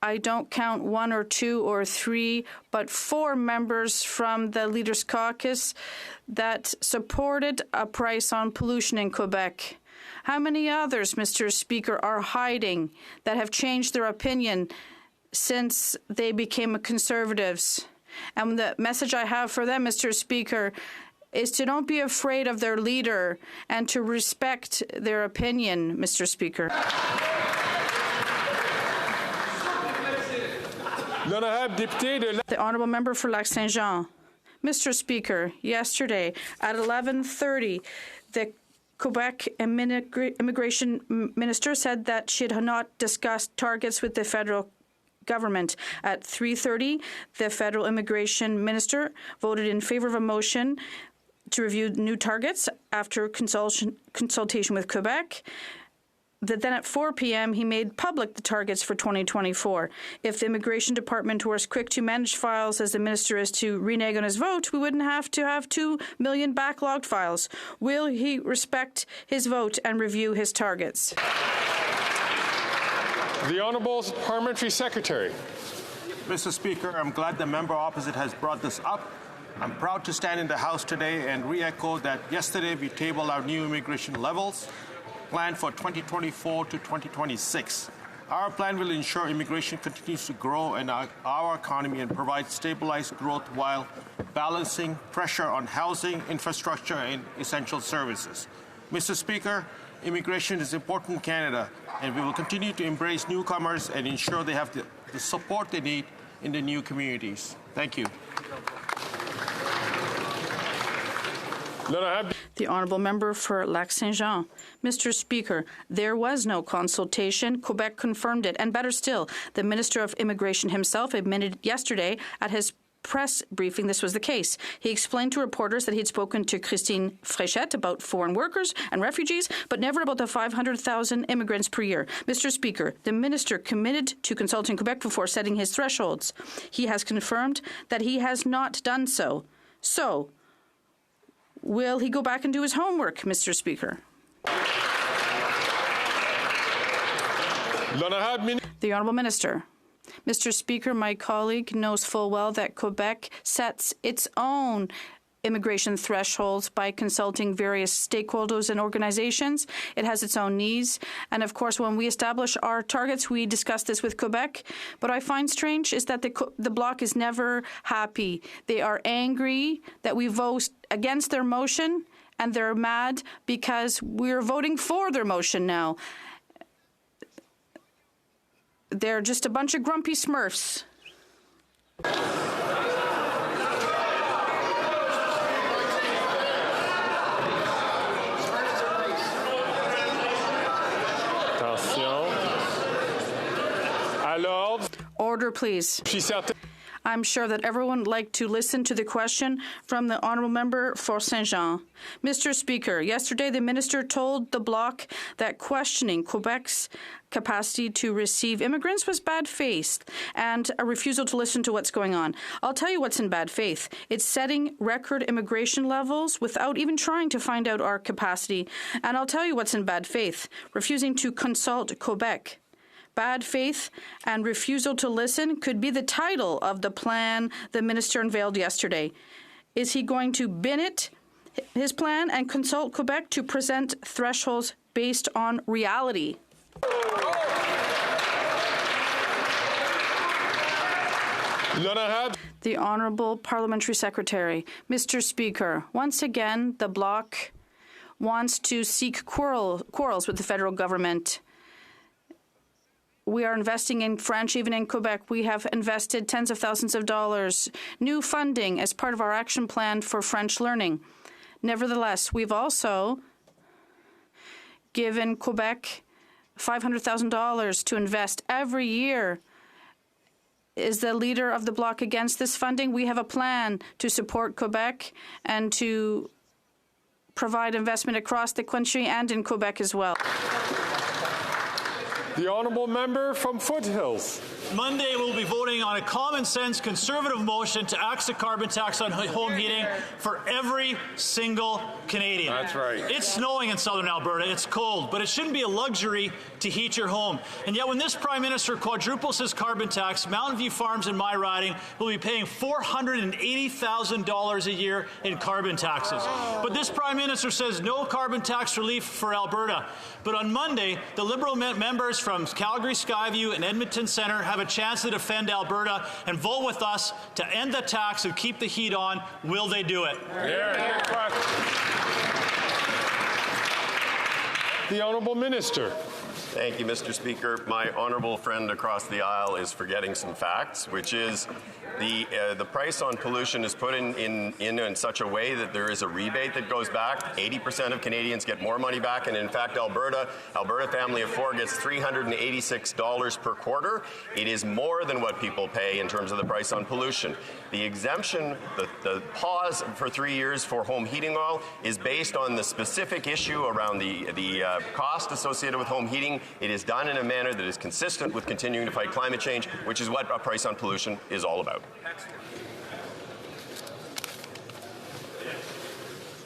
I don't count one or two or three, but 4 members from the Leaders' Caucus that supported a price on pollution in Quebec. How many others, Mr. Speaker, are hiding that have changed their opinion since they became Conservatives? And the message I have for them, Mr. Speaker, is to don't be afraid of their leader and to respect their opinion, Mr. Speaker. The Honourable Member for Lac-Saint-Jean. Mr. Speaker, yesterday at 11:30, the Quebec Immigration Minister said that she had not discussed targets with the federal government. At 3:30, the federal immigration minister voted in favour of a motion to review new targets after consultation with Quebec. Then at 4 p.m., he made public the targets for 2024. If the Immigration Department were as quick to manage files as the minister is to renege on his vote, we wouldn't have to have 2 million backlogged files. Will he respect his vote and review his targets? The Honourable Parliamentary Secretary. Mr. Speaker, I'm glad the member opposite has brought this up. I'm proud to stand in the House today and re-echo that yesterday we tabled our new immigration levels planned for 2024 to 2026. Our plan will ensure immigration continues to grow in our economy and provide stabilized growth while balancing pressure on housing, infrastructure, and essential services. Mr. Speaker, immigration is important in Canada, and we will continue to embrace newcomers and ensure they have the support they need in the new communities. Thank you. The Honourable Member for Lac-Saint-Jean. Mr. Speaker, there was no consultation. Quebec confirmed it. And better still, the Minister of Immigration himself admitted yesterday at his press briefing this was the case. He explained to reporters that he'd spoken to Christine Fréchette about foreign workers and refugees, but never about the 500,000 immigrants per year. Mr. Speaker, the minister committed to consulting Quebec before setting his thresholds. He has confirmed that he has not done so. So, will he go back and do his homework, Mr. Speaker? The Honourable Minister. Mr. Speaker, my colleague knows full well that Quebec sets its own immigration thresholds by consulting various stakeholders and organizations. It has its own needs. And of course, when we establish our targets, we discuss this with Quebec. What I find strange is that the Bloc is never happy. They are angry that we vote against their motion, and they're mad because we're voting for their motion now. They're just a bunch of grumpy Smurfs. Order, please. I'm sure that everyone would like to listen to the question from the Honourable Member for Saint-Jean. Mr. Speaker, yesterday the Minister told the Bloc that questioning Quebec's capacity to receive immigrants was bad faith and a refusal to listen to what's going on. I'll tell you what's in bad faith. It's setting record immigration levels without even trying to find out our capacity. And I'll tell you what's in bad faith. Refusing to consult Quebec. Bad faith and refusal to listen could be the title of the plan the minister unveiled yesterday. Is he going to bin it, his plan, and consult Quebec to present thresholds based on reality? The Honourable Parliamentary Secretary. Mr. Speaker, once again, the Bloc wants to seek quarrels with the federal government. We are investing in French, even in Quebec. We have invested tens of thousands of dollars, new funding as part of our action plan for French learning. Nevertheless, we've also given Quebec $500,000 to invest every year. Is the leader of the Bloc against this funding? We have a plan to support Quebec and to provide investment across the country and in Quebec as well. The Honourable Member from Foothills. Monday, we'll be voting on a common-sense Conservative motion to axe the carbon tax on home heating for every single Canadian. That's right. It's snowing in southern Alberta. It's cold, but it shouldn't be a luxury to heat your home. And yet when this Prime Minister quadruples his carbon tax, Mountain View Farms in my riding will be paying $480,000 a year in carbon taxes. But this Prime Minister says no carbon tax relief for Alberta. But on Monday, the Liberal members from Calgary Skyview and Edmonton Centre have a chance to defend Alberta and vote with us to end the tax and keep the heat on. Will they do it? The Honourable Minister. Thank you, Mr. Speaker. My honourable friend across the aisle is forgetting some facts, which is the price on pollution is put in such a way that there is a rebate that goes back. 80% of Canadians get more money back, and in fact, Alberta family of four gets $386 per quarter. It is more than what people pay in terms of the price on pollution. The exemption, the pause for 3 years for home heating oil is based on the specific issue around the cost associated with home heating. It is done in a manner that is consistent with continuing to fight climate change, which is what a price on pollution is all about.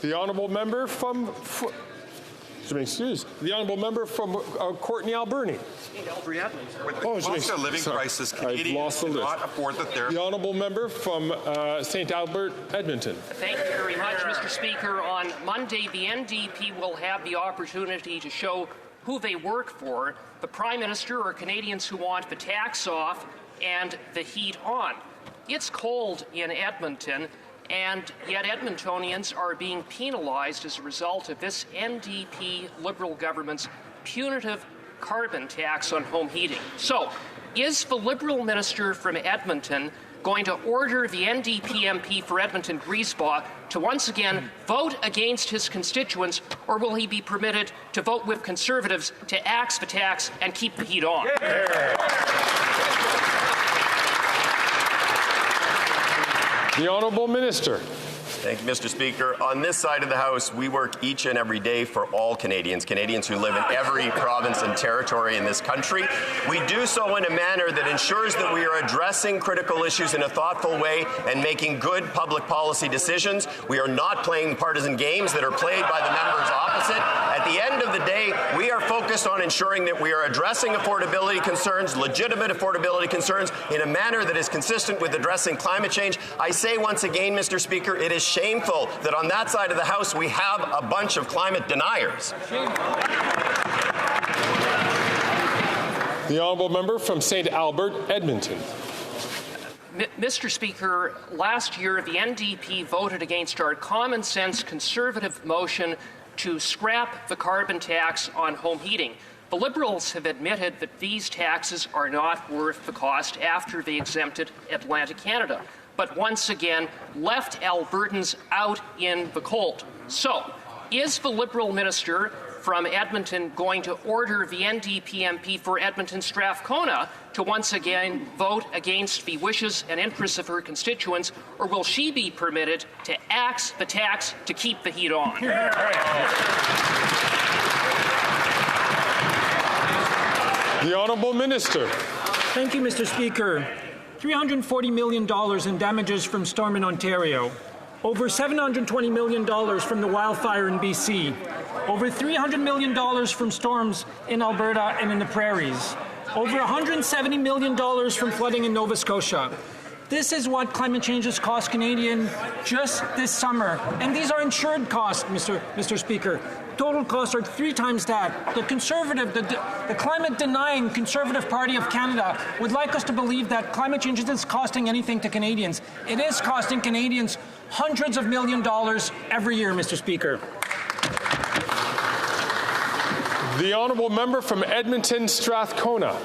The Honourable Member from the Honourable Member from Courtney, Alberni. With the cost of living crisis, Canadians cannot afford the therapy. The Honourable Member from St. Albert, Edmonton. Thank you very much, Mr. Speaker. On Monday, the NDP will have the opportunity to show who they work for, the Prime Minister or Canadians who want the tax off and the heat on. It's cold in Edmonton, and yet Edmontonians are being penalized as a result of this NDP Liberal government's punitive carbon tax on home heating. So, is the Liberal minister from Edmonton going to order the NDP MP for Edmonton Griesbach to once again vote against his constituents, or will he be permitted to vote with Conservatives to axe the tax and keep the heat on? The Honourable Minister. Thank you, Mr. Speaker. On this side of the House, we work each and every day for all Canadians who live in every province and territory in this country. We do so in a manner that ensures that we are addressing critical issues in a thoughtful way and making good public policy decisions. We are not playing partisan games that are played by the members opposite. deficit. At the end of the day, we are focused on ensuring that we are addressing affordability concerns, legitimate affordability concerns, in a manner that is consistent with addressing climate change. I say once again, Mr. Speaker, it is shameful that on that side of the House we have a bunch of climate deniers. The honourable member from St. Albert, Edmonton. Mr. Speaker, last year the NDP voted against our common sense conservative motion to scrap the carbon tax on home heating. The Liberals have admitted that these taxes are not worth the cost after they exempted Atlantic Canada, but once again left Albertans out in the cold. So, is the Liberal minister from Edmonton going to order the NDP MP for Edmonton Strathcona to once again vote against the wishes and interests of her constituents, or will she be permitted to axe the tax to keep the heat on? The honourable minister. Thank you, Mr. Speaker. $340 million in damages from storm in Ontario. Over $720 million from the wildfire in BC. Over $300 million from storms in Alberta and in the prairies. Over $170 million from flooding in Nova Scotia. This is what climate change has cost Canadians just this summer. And these are insured costs, Mr. Speaker. Total costs are 3 times that. The Conservative, the climate-denying Conservative Party of Canada would like us to believe that climate change isn't costing anything to Canadians. It is costing Canadians hundreds of millions of dollars every year, Mr. Speaker. The honourable member from Edmonton, Strathcona.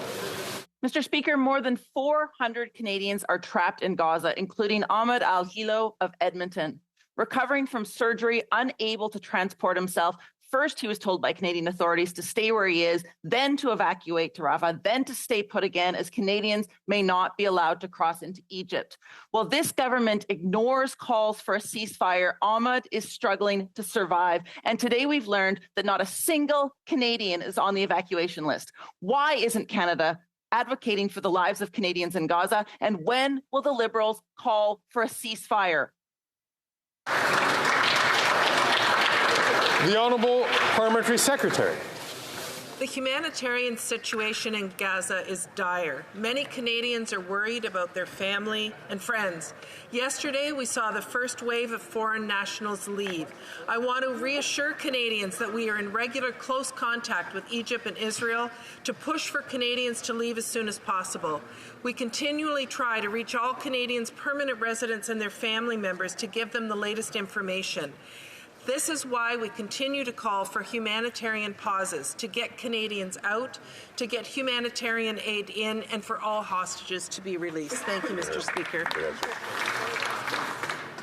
Mr. Speaker, more than 400 Canadians are trapped in Gaza, including Ahmed Al-Hilo of Edmonton. Recovering from surgery, unable to transport himself, first he was told by Canadian authorities to stay where he is, then to evacuate to Rafah, then to stay put again, as Canadians may not be allowed to cross into Egypt. While this government ignores calls for a ceasefire, Ahmed is struggling to survive. And today we've learned that not a single Canadian is on the evacuation list. Why isn't Canada advocating for the lives of Canadians in Gaza? And when will the Liberals call for a ceasefire? The Honourable Parliamentary Secretary. The humanitarian situation in Gaza is dire. Many Canadians are worried about their family and friends. Yesterday, we saw the first wave of foreign nationals leave. I want to reassure Canadians that we are in regular close contact with Egypt and Israel to push for Canadians to leave as soon as possible. We continually try to reach all Canadians' permanent residents and their family members to give them the latest information. This is why we continue to call for humanitarian pauses, to get Canadians out, to get humanitarian aid in, and for all hostages to be released. Thank you, Mr. Speaker.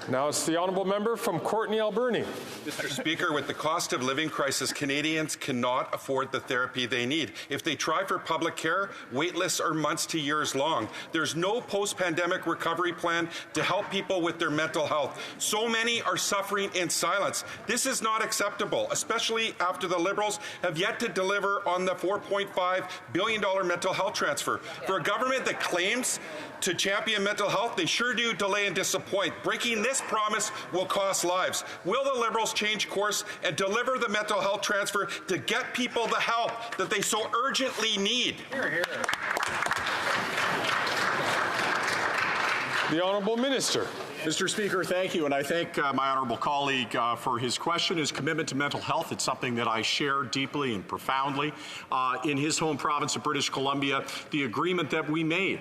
Now it's the honourable member from Courtenay, Alberni. Mr. Speaker, with the cost of living crisis, Canadians cannot afford the therapy they need. If they try for public care, wait lists are months to years long. There's no post-pandemic recovery plan to help people with their mental health. So many are suffering in silence. This is not acceptable, especially after the Liberals have yet to deliver on the $4.5 billion mental health transfer. For a government that claims to champion mental health, they sure do delay and disappoint. Breaking this promise will cost lives. Will the Liberals change course and deliver the mental health transfer to get people the help that they so urgently need? Hear, hear. The Honourable Minister. Mr. Speaker, thank you, and I thank my honourable colleague for his question, his commitment to mental health. It's something that I share deeply and profoundly. In his home province of British Columbia, the agreement that we made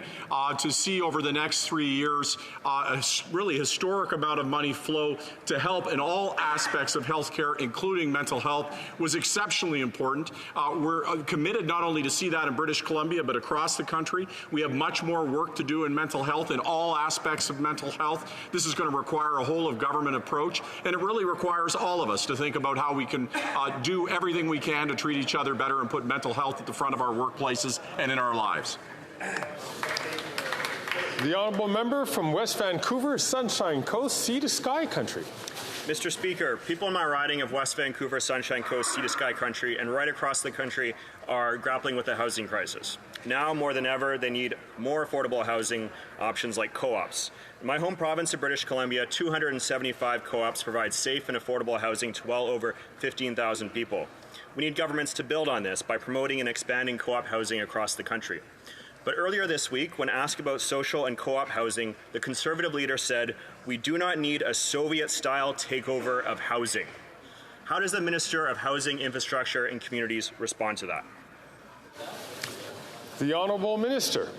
to see over the next 3 years a really historic amount of money flow to help in all aspects of health care, including mental health, was exceptionally important. We're committed not only to see that in British Columbia, but across the country. We have much more work to do in mental health, in all aspects of mental health. This is going to require a whole of government approach, and it really requires all of us to think about how we can do everything we can to treat each other better and put mental health at the front of our workplaces and in our lives. The honourable member from West Vancouver, Sunshine Coast, Sea to Sky Country. Mr. Speaker, people in my riding of West Vancouver, Sunshine Coast, Sea to Sky Country, and right across the country are grappling with a housing crisis. Now more than ever, they need more affordable housing options like co-ops. In my home province of British Columbia, 275 co-ops provide safe and affordable housing to well over 15,000 people. We need governments to build on this by promoting and expanding co-op housing across the country. But earlier this week, when asked about social and co-op housing, the Conservative leader said, "We do not need a Soviet-style takeover of housing." How does the Minister of Housing, Infrastructure and Communities respond to that? The Honourable Minister.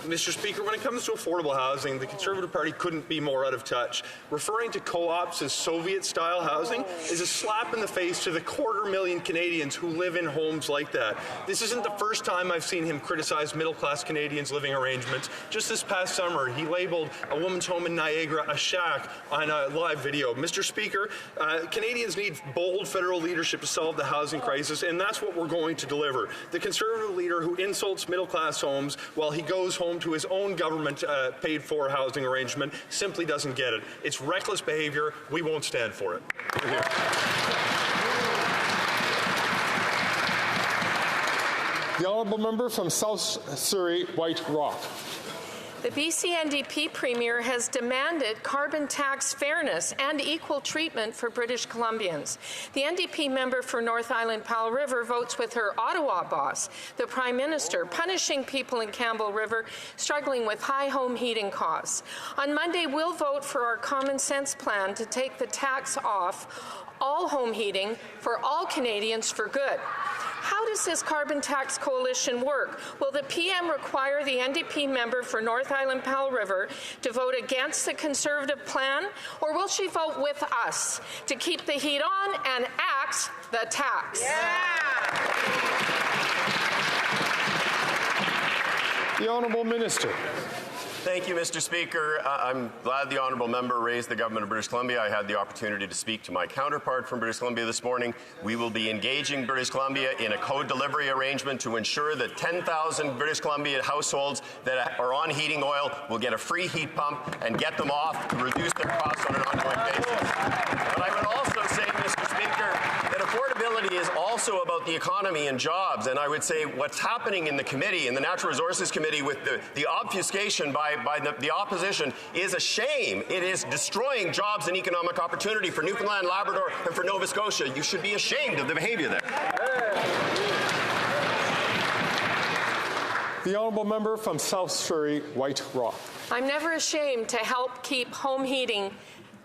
Mr. Speaker, when it comes to affordable housing, the Conservative Party couldn't be more out of touch. Referring to co-ops as Soviet-style housing is a slap in the face to the 250,000 Canadians who live in homes like that. This isn't the first time I've seen him criticize middle-class Canadians' living arrangements. Just this past summer, he labeled a woman's home in Niagara a shack on a live video. Mr. Speaker, Canadians need bold federal leadership to solve the housing crisis, and that's what we're going to deliver. The Conservative leader who insults middle-class homes while he goes home to his own government paid-for housing arrangement simply doesn't get it. It's reckless behavior. We won't stand for it. The Honourable Member from South Surrey, White Rock. The BC NDP Premier has demanded carbon tax fairness and equal treatment for British Columbians. The NDP member for North Island Powell River votes with her Ottawa boss, the Prime Minister, punishing people in Campbell River struggling with high home heating costs. On Monday, we'll vote for our common sense plan to take the tax off all home heating for all Canadians for good. How does this carbon tax coalition work? Will the PM require the NDP member for North Island Powell River to vote against the Conservative plan, or will she vote with us to keep the heat on and axe the tax? The Honourable Minister. Thank you, Mr. Speaker. I'm glad the honourable member raised the government of British Columbia. I had the opportunity to speak to my counterpart from British Columbia this morning. We will be engaging British Columbia in a co-delivery arrangement to ensure that 10,000 British Columbia households that are on heating oil will get a free heat pump and get them off to reduce their costs on an ongoing basis. But I would also say, Mr. Speaker, that affordability is also about the economy and jobs. And I would say what's happening in the committee, in the Natural Resources Committee, with the obfuscation by the opposition is a shame. It is destroying jobs and economic opportunity for Newfoundland, Labrador, and for Nova Scotia. You should be ashamed of the behavior there. The Honourable Member from South Surrey, White Rock. I'm never ashamed to help keep home heating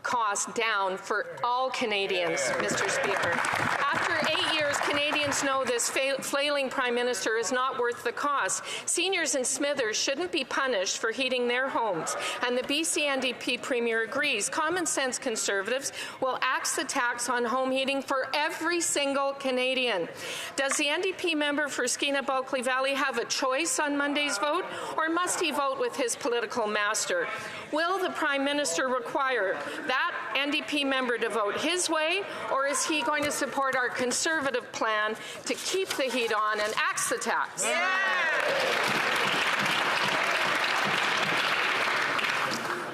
costs down for all Canadians, Mr. Speaker. After 8 years, Canadians know this flailing Prime Minister is not worth the cost. Seniors in Smithers shouldn't be punished for heating their homes, and the BC NDP Premier agrees. Common sense Conservatives will axe the tax on home heating for every single Canadian. Does the NDP member for Skeena-Bulkley Valley have a choice on Monday's vote, or must he vote with his political master? Will the Prime Minister require that NDP member to vote his way, or is he going to support our Conservative plan to keep the heat on and axe the tax?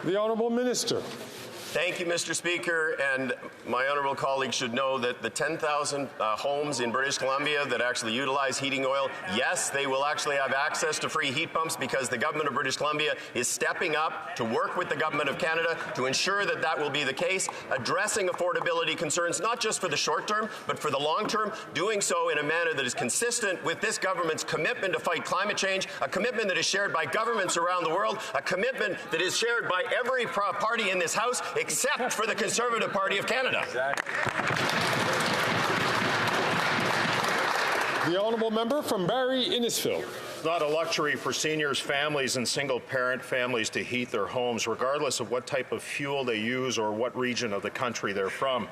The Honourable Minister. Thank you, Mr. Speaker, and my honourable colleagues should know that the 10,000 homes in British Columbia that actually utilize heating oil, yes, they will actually have access to free heat pumps because the government of British Columbia is stepping up to work with the government of Canada to ensure that that will be the case, addressing affordability concerns not just for the short term, but for the long term, doing so in a manner that is consistent with this government's commitment to fight climate change, a commitment that is shared by governments around the world, a commitment that is shared by every party in this House, except for the Conservative Party of Canada. The Honourable Member from Barrie Innisfil. It's not a luxury for seniors, families, and single-parent families to heat their homes, regardless of what type of fuel they use or what region of the country they're from.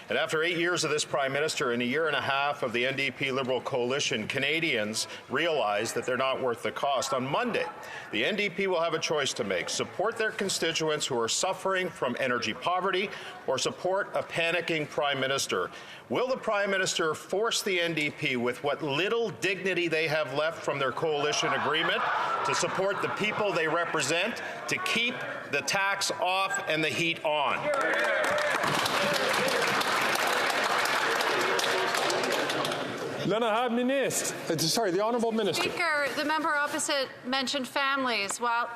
And after 8 years of this Prime Minister and a year and a half of the NDP Liberal coalition, Canadians realize that they're not worth the cost. On Monday, the NDP will have a choice to make: support their constituents who are suffering from energy poverty, or support a panicking Prime Minister. Will the Prime Minister force the NDP, with what little dignity they have left from their coalition agreement, to support the people they represent, to keep the tax off and the heat on? The Honourable Minister. Speaker, the member opposite mentioned families. Well,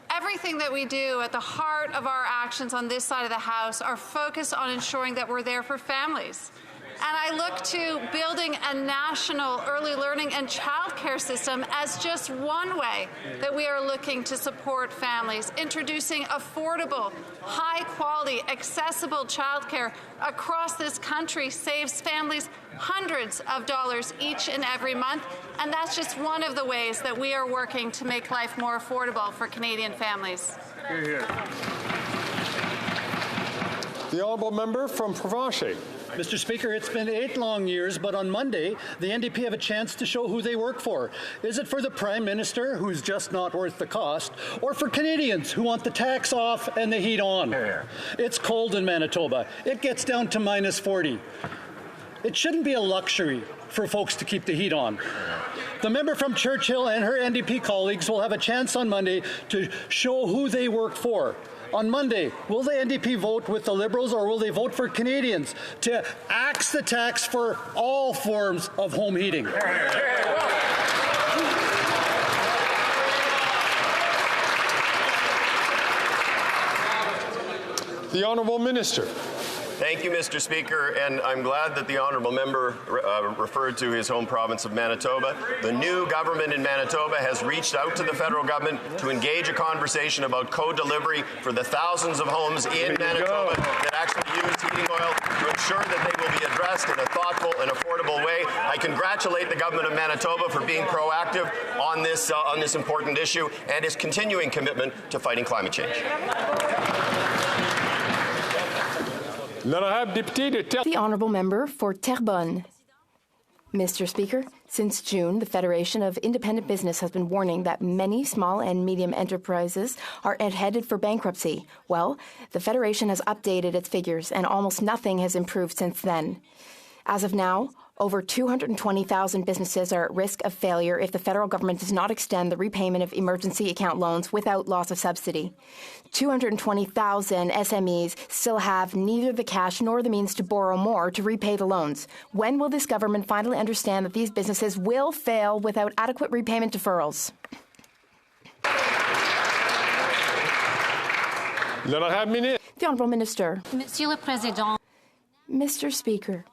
everything that we do at the heart of our actions on this side of the House are focused on ensuring that we're there for families. And I look to building a national early learning and childcare system as just one way that we are looking to support families. Introducing affordable, high-quality, accessible childcare across this country saves families hundreds of dollars each and every month, and that's just one of the ways that we are working to make life more affordable for Canadian families. Hear, hear. The Honourable Member from Provencher. Mr. Speaker, it's been 8 long years, but on Monday, the NDP have a chance to show who they work for. Is it for the Prime Minister, who's just not worth the cost, or for Canadians who want the tax off and the heat on? It's cold in Manitoba. It gets down to -40. It shouldn't be a luxury for folks to keep the heat on. The member from Churchill and her NDP colleagues will have a chance on Monday to show who they work for. On Monday, will the NDP vote with the Liberals, or will they vote for Canadians to axe the tax for all forms of home heating? The Honourable Minister. Thank you, Mr. Speaker, and I'm glad that the honourable member referred to his home province of Manitoba. The new government in Manitoba has reached out to the federal government to engage a conversation about co-delivery for the thousands of homes in Manitoba that actually use heating oil to ensure that they will be addressed in a thoughtful and affordable way. I congratulate the government of Manitoba for being proactive on this important issue and its continuing commitment to fighting climate change. The Honourable Member for Terrebonne. Mr. Speaker, since June, the Federation of Independent Business has been warning that many small and medium enterprises are headed for bankruptcy. Well, the Federation has updated its figures, and almost nothing has improved since then. As of now, over 220,000 businesses are at risk of failure if the federal government does not extend the repayment of emergency account loans without loss of subsidy. 220,000 SMEs still have neither the cash nor the means to borrow more to repay the loans. When will this government finally understand that these businesses will fail without adequate repayment deferrals? The Honourable Minister. Monsieur le Président. Mr. Speaker,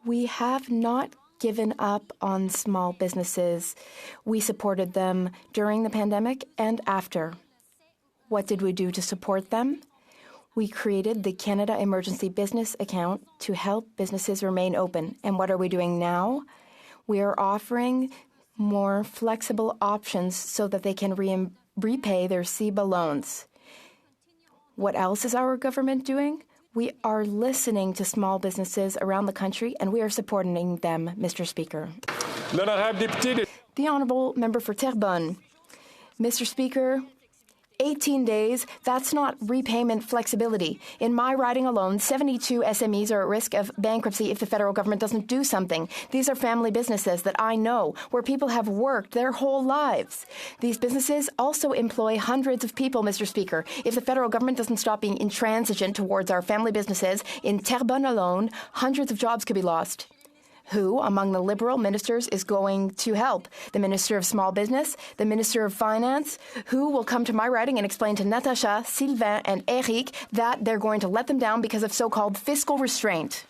we have not given up on small businesses. We supported them during the pandemic and after. What did we do to support them? We created the Canada Emergency Business Account to help businesses remain open. And what are we doing now? We are offering more flexible options so that they can repay their CEBA loans. What else is our government doing? We are listening to small businesses around the country, and we are supporting them, Mr. Speaker. The Honourable Member for Terrebonne. Mr. Speaker, 18 days, that's not repayment flexibility. In my riding alone, 72 SMEs are at risk of bankruptcy if the federal government doesn't do something. These are family businesses that I know, where people have worked their whole lives. These businesses also employ hundreds of people, Mr. Speaker. If the federal government doesn't stop being intransigent towards our family businesses, in Terrebonne alone, hundreds of jobs could be lost. Who, among the Liberal ministers, is going to help? The Minister of Small Business? The Minister of Finance? Who will come to my riding and explain to Natasha, Sylvain and Eric that they're going to let them down because of so-called fiscal restraint?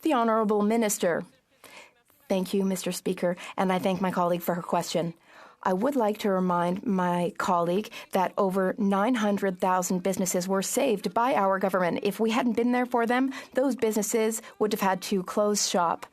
The Honourable Minister. Thank you, Mr. Speaker, and I thank my colleague for her question. I would like to remind my colleague that over 900,000 businesses were saved by our government. If we hadn't been there for them, those businesses would have had to close shop.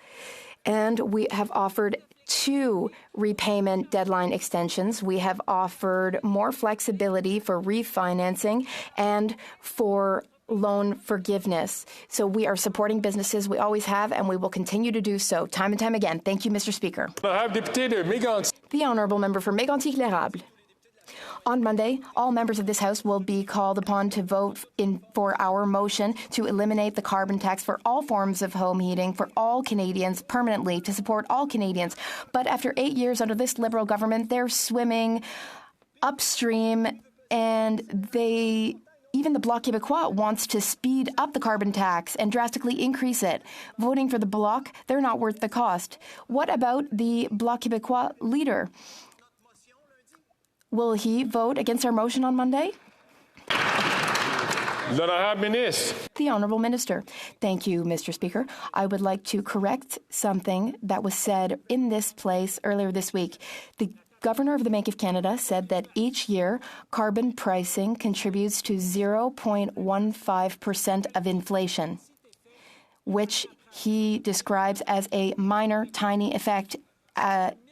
And we have offered 2 repayment deadline extensions. We have offered more flexibility for refinancing and for loan forgiveness. So we are supporting businesses. We always have, and we will continue to do so time and time again. Thank you, Mr. Speaker. The Honourable Member for Mégantic-L'Érable. On Monday, all members of this House will be called upon to vote for our motion to eliminate the carbon tax for all forms of home heating for all Canadians permanently, to support all Canadians. But after 8 years under this Liberal government, they're swimming upstream, and they Even the Bloc Québécois wants to speed up the carbon tax and drastically increase it. Voting for the Bloc, they're not worth the cost. What about the Bloc Québécois leader? Will he vote against our motion on Monday? The Honourable Minister. Thank you, Mr. Speaker. I would like to correct something that was said in this place earlier this week. The Governor of the Bank of Canada said that each year carbon pricing contributes to 0.15% of inflation, which he describes as a minor, tiny effect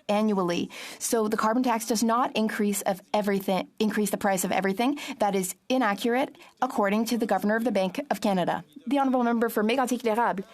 annually. So the carbon tax does not increase the price of everything. That is inaccurate, according to the Governor of the Bank of Canada. The Honourable Member for Mégantic-L'Érable.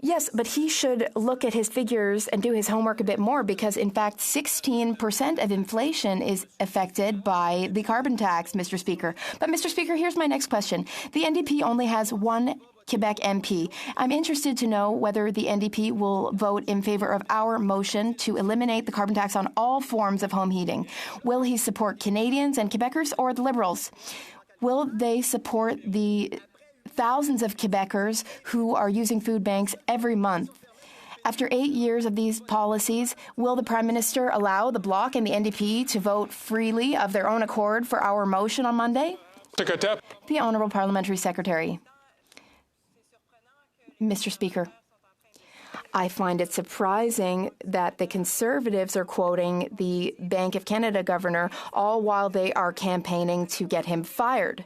Yes, but he should look at his figures and do his homework a bit more because, in fact, 16% of inflation is affected by the carbon tax, Mr. Speaker. But, Mr. Speaker, here's my next question. The NDP only has one Quebec MP. I'm interested to know whether the NDP will vote in favor of our motion to eliminate the carbon tax on all forms of home heating. Will he support Canadians and Quebecers or the Liberals? Will they support the thousands of Quebecers who are using food banks every month? After 8 years of these policies, will the Prime Minister allow the Bloc and the NDP to vote freely of their own accord for our motion on Monday? The Honourable Parliamentary Secretary. Mr. Speaker, I find it surprising that the Conservatives are quoting the Bank of Canada governor all while they are campaigning to get him fired.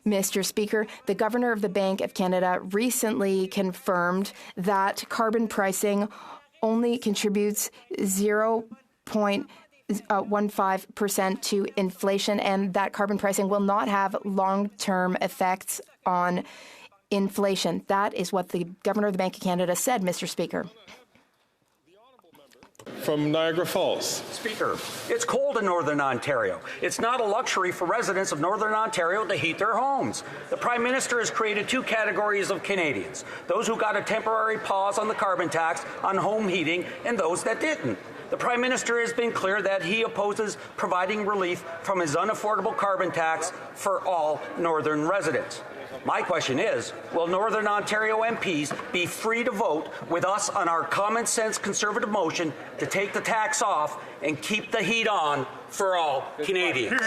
Mr. Speaker, the Governor of the Bank of Canada recently confirmed that carbon pricing only contributes 0.15% to inflation, and that carbon pricing will not have long-term effects on inflation. That is what the Governor of the Bank of Canada said, Mr. Speaker. From Niagara Falls. Speaker, it's cold in Northern Ontario. It's not a luxury for residents of Northern Ontario to heat their homes. The Prime Minister has created two categories of Canadians, those who got a temporary pause on the carbon tax on home heating and those that didn't. The Prime Minister has been clear that he opposes providing relief from his unaffordable carbon tax for all Northern residents. My question is, will Northern Ontario MPs be free to vote with us on our common sense Conservative motion to take the tax off and keep the heat on for all Canadians?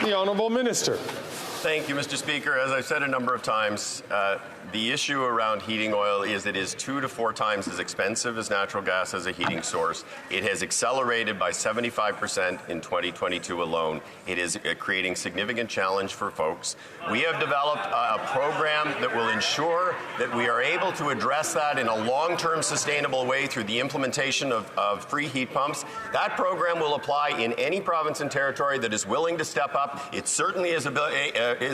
The Honourable Minister. Thank you, Mr. Speaker. As I've said a number of times, the issue around heating oil is it is 2 to 4 times as expensive as natural gas as a heating source. It has accelerated by 75% in 2022 alone. It is creating significant challenge for folks. We have developed a program that will ensure that we are able to address that in a long-term sustainable way through the implementation of free heat pumps. That program will apply in any province and territory that is willing to step up. It certainly is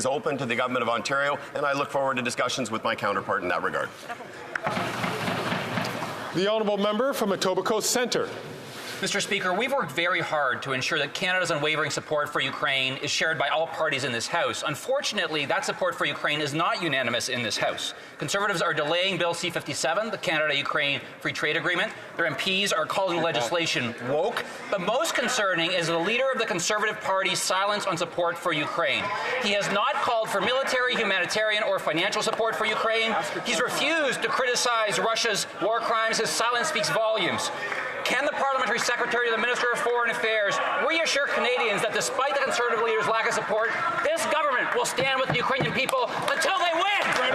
open to the Government of Ontario, and I look forward to discussions with my counterpart in that regard. The Honourable Member from Etobicoke Centre. Mr. Speaker, we've worked very hard to ensure that Canada's unwavering support for Ukraine is shared by all parties in this House. Unfortunately, that support for Ukraine is not unanimous in this House. Conservatives are delaying Bill C-57, the Canada-Ukraine Free Trade Agreement. Their MPs are calling the legislation woke. But most concerning is the leader of the Conservative Party's silence on support for Ukraine. He has not called for military, humanitarian, or financial support for Ukraine. He's refused to criticize Russia's war crimes. His silence speaks volumes. Can the Parliamentary Secretary of the Minister of Foreign Affairs reassure Canadians that despite the Conservative leader's lack of support, this government will stand with the Ukrainian people until they win? Right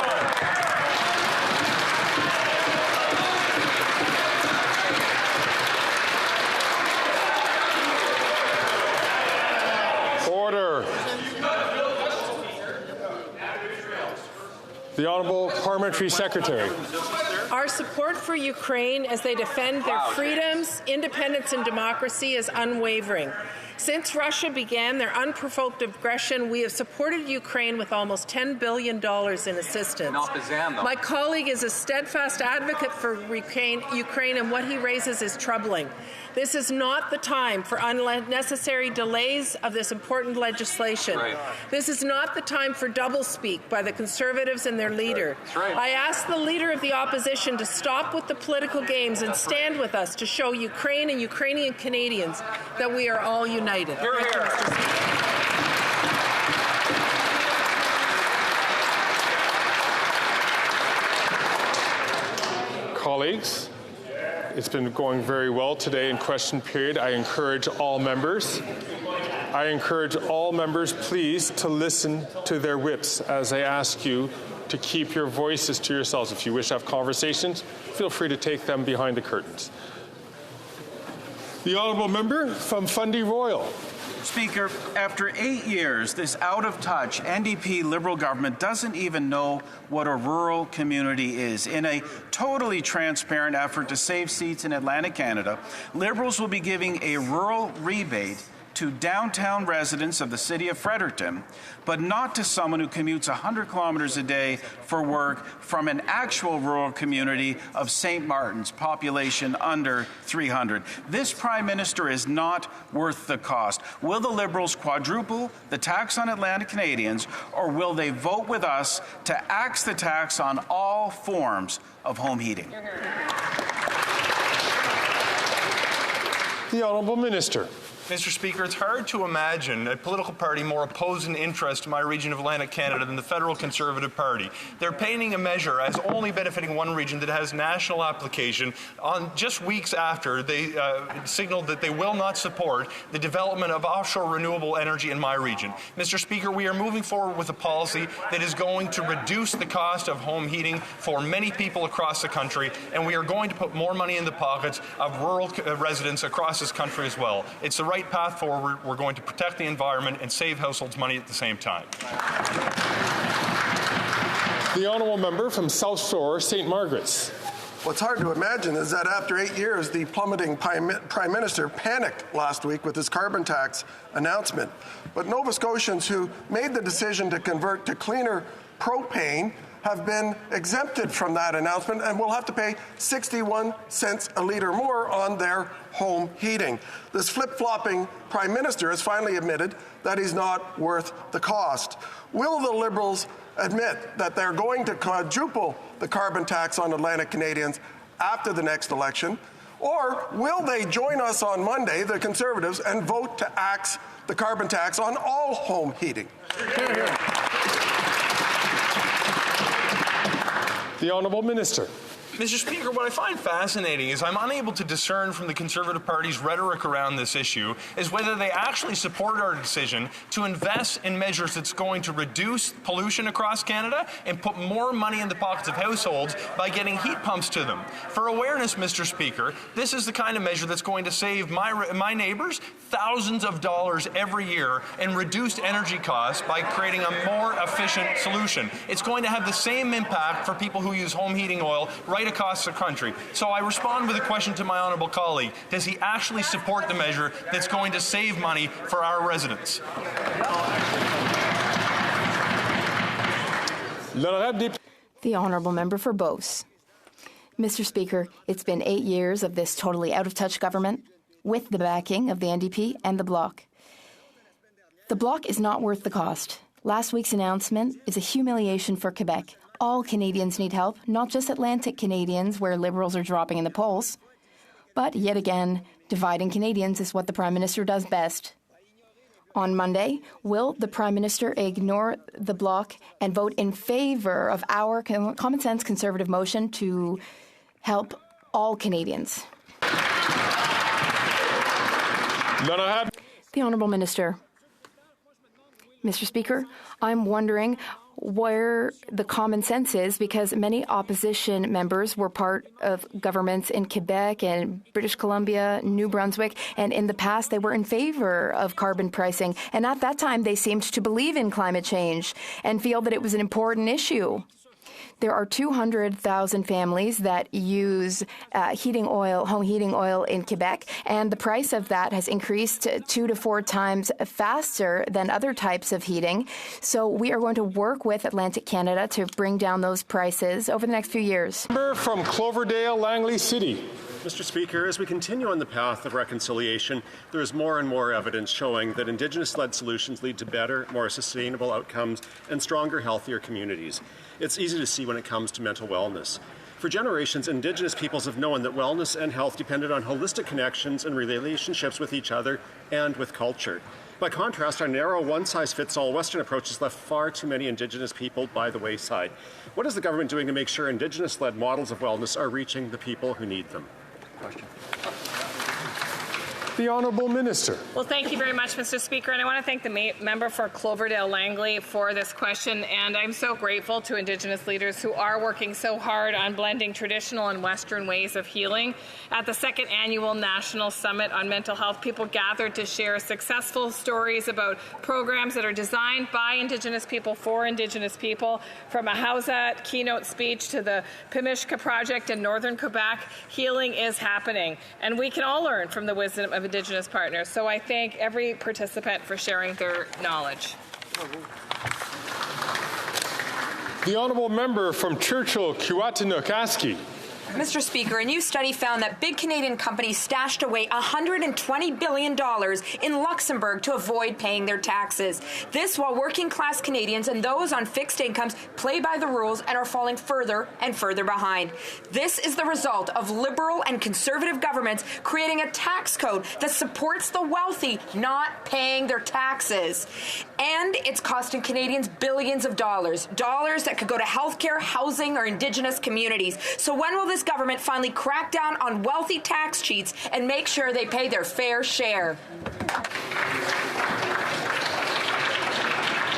on. Order. The Honourable Parliamentary Secretary. Our support for Ukraine as they defend their freedoms, independence, and democracy is unwavering. Since Russia began their unprovoked aggression, we have supported Ukraine with almost $10 billion in assistance. My colleague is a steadfast advocate for Ukraine, and what he raises is troubling. This is not the time for unnecessary delays of this important legislation. This is not the time for doublespeak by the Conservatives and their leader. I ask the Leader of the Opposition to stop with the political games and stand with us to show Ukraine and Ukrainian Canadians that we are all united. Thank you, Mr. Speaker. Colleagues, it's been going very well today in question period. I encourage all members, please, to listen to their whips as I ask you to keep your voices to yourselves. If you wish to have conversations, feel free to take them behind the curtains. The honourable member from Fundy Royal. Speaker, after 8 years, this out-of-touch NDP Liberal government doesn't even know what a rural community is. In a totally transparent effort to save seats in Atlantic Canada, Liberals will be giving a rural rebate to downtown residents of the city of Fredericton, but not to someone who commutes 100 kilometers a day for work from an actual rural community of St. Martin's, population under 300. This Prime Minister is not worth the cost. Will the Liberals quadruple the tax on Atlantic Canadians, or will they vote with us to axe the tax on all forms of home heating? The Honourable Minister. Mr. Speaker, it's hard to imagine a political party more opposed in interest to my region of Atlantic Canada than the Federal Conservative Party. They're painting a measure as only benefiting one region that has national application on just weeks after they signaled that they will not support the development of offshore renewable energy in my region. Mr. Speaker, we are moving forward with a policy that is going to reduce the cost of home heating for many people across the country, and we are going to put more money in the pockets of rural residents across this country as well. It's the right path forward. We're going to protect the environment and save households money at the same time. The honourable member from South Shore, St. Margaret's. What's hard to imagine is that after 8 years, the plummeting Prime Minister panicked last week with his carbon tax announcement. But Nova Scotians who made the decision to convert to cleaner propane have been exempted from that announcement and will have to pay 61 cents a litre more on their home heating. This flip-flopping Prime Minister has finally admitted that he's not worth the cost. Will the Liberals admit that they're going to quadruple the carbon tax on Atlantic Canadians after the next election? Or will they join us on Monday, the Conservatives, and vote to axe the carbon tax on all home heating? The Honourable Minister. Mr. Speaker, what I find fascinating is I'm unable to discern from the Conservative Party's rhetoric around this issue is whether they actually support our decision to invest in measures that's going to reduce pollution across Canada and put more money in the pockets of households by getting heat pumps to them. For awareness, Mr. Speaker, this is the kind of measure that's going to save my neighbours thousands of dollars every year in reduced energy costs by creating a more efficient solution. It's going to have the same impact for people who use home heating oil right across the country. So I respond with a question to my honourable colleague. Does he actually support the measure that's going to save money for our residents? The Honourable Member for Beauce. Mr. Speaker, it's been 8 years of this totally out-of-touch government with the backing of the NDP and the Bloc. The Bloc is not worth the cost. Last week's announcement is a humiliation for Quebec. All Canadians need help, not just Atlantic Canadians, where Liberals are dropping in the polls. But yet again, dividing Canadians is what the Prime Minister does best. On Monday, will the Prime Minister ignore the Bloc and vote in favour of our common-sense Conservative motion to help all Canadians? The Honourable Minister. Mr. Speaker, I'm wondering where the common sense is, because many opposition members were part of governments in Quebec and British Columbia, New Brunswick, and in the past they were in favor of carbon pricing. And at that time they seemed to believe in climate change and feel that it was an important issue. There are 200,000 families that use home heating oil in Quebec, and the price of that has increased 2 to 4 times faster than other types of heating. So we are going to work with Atlantic Canada to bring down those prices over the next few years. Member from Cloverdale, Langley City. Mr. Speaker, as we continue on the path of reconciliation, there is more and more evidence showing that Indigenous-led solutions lead to better, more sustainable outcomes and stronger, healthier communities. It's easy to see when it comes to mental wellness. For generations, Indigenous peoples have known that wellness and health depended on holistic connections and relationships with each other and with culture. By contrast, our narrow, one-size-fits-all Western approach has left far too many Indigenous people by the wayside. What is the government doing to make sure Indigenous-led models of wellness are reaching the people who need them? Question. The Honourable Minister. Well, thank you very much, Mr. Speaker, and I want to thank the member for Cloverdale Langley for this question, and I'm so grateful to Indigenous leaders who are working so hard on blending traditional and Western ways of healing. At the second annual National Summit on Mental Health, people gathered to share successful stories about programs that are designed by Indigenous people for Indigenous people, from a Howzat keynote speech to the Pimishka Project in northern Quebec. Healing is happening, and we can all learn from the wisdom of Indigenous partners. So I thank every participant for sharing their knowledge. The Honourable Member from Churchill, Kiwatinuk-Aski. Mr. Speaker, a new study found that big Canadian companies stashed away $120 billion in Luxembourg to avoid paying their taxes. This while working-class Canadians and those on fixed incomes play by the rules and are falling further and further behind. This is the result of Liberal and Conservative governments creating a tax code that supports the wealthy not paying their taxes. And it's costing Canadians billions of dollars that could go to healthcare, housing, or Indigenous communities. So when will this government finally crack down on wealthy tax cheats and make sure they pay their fair share?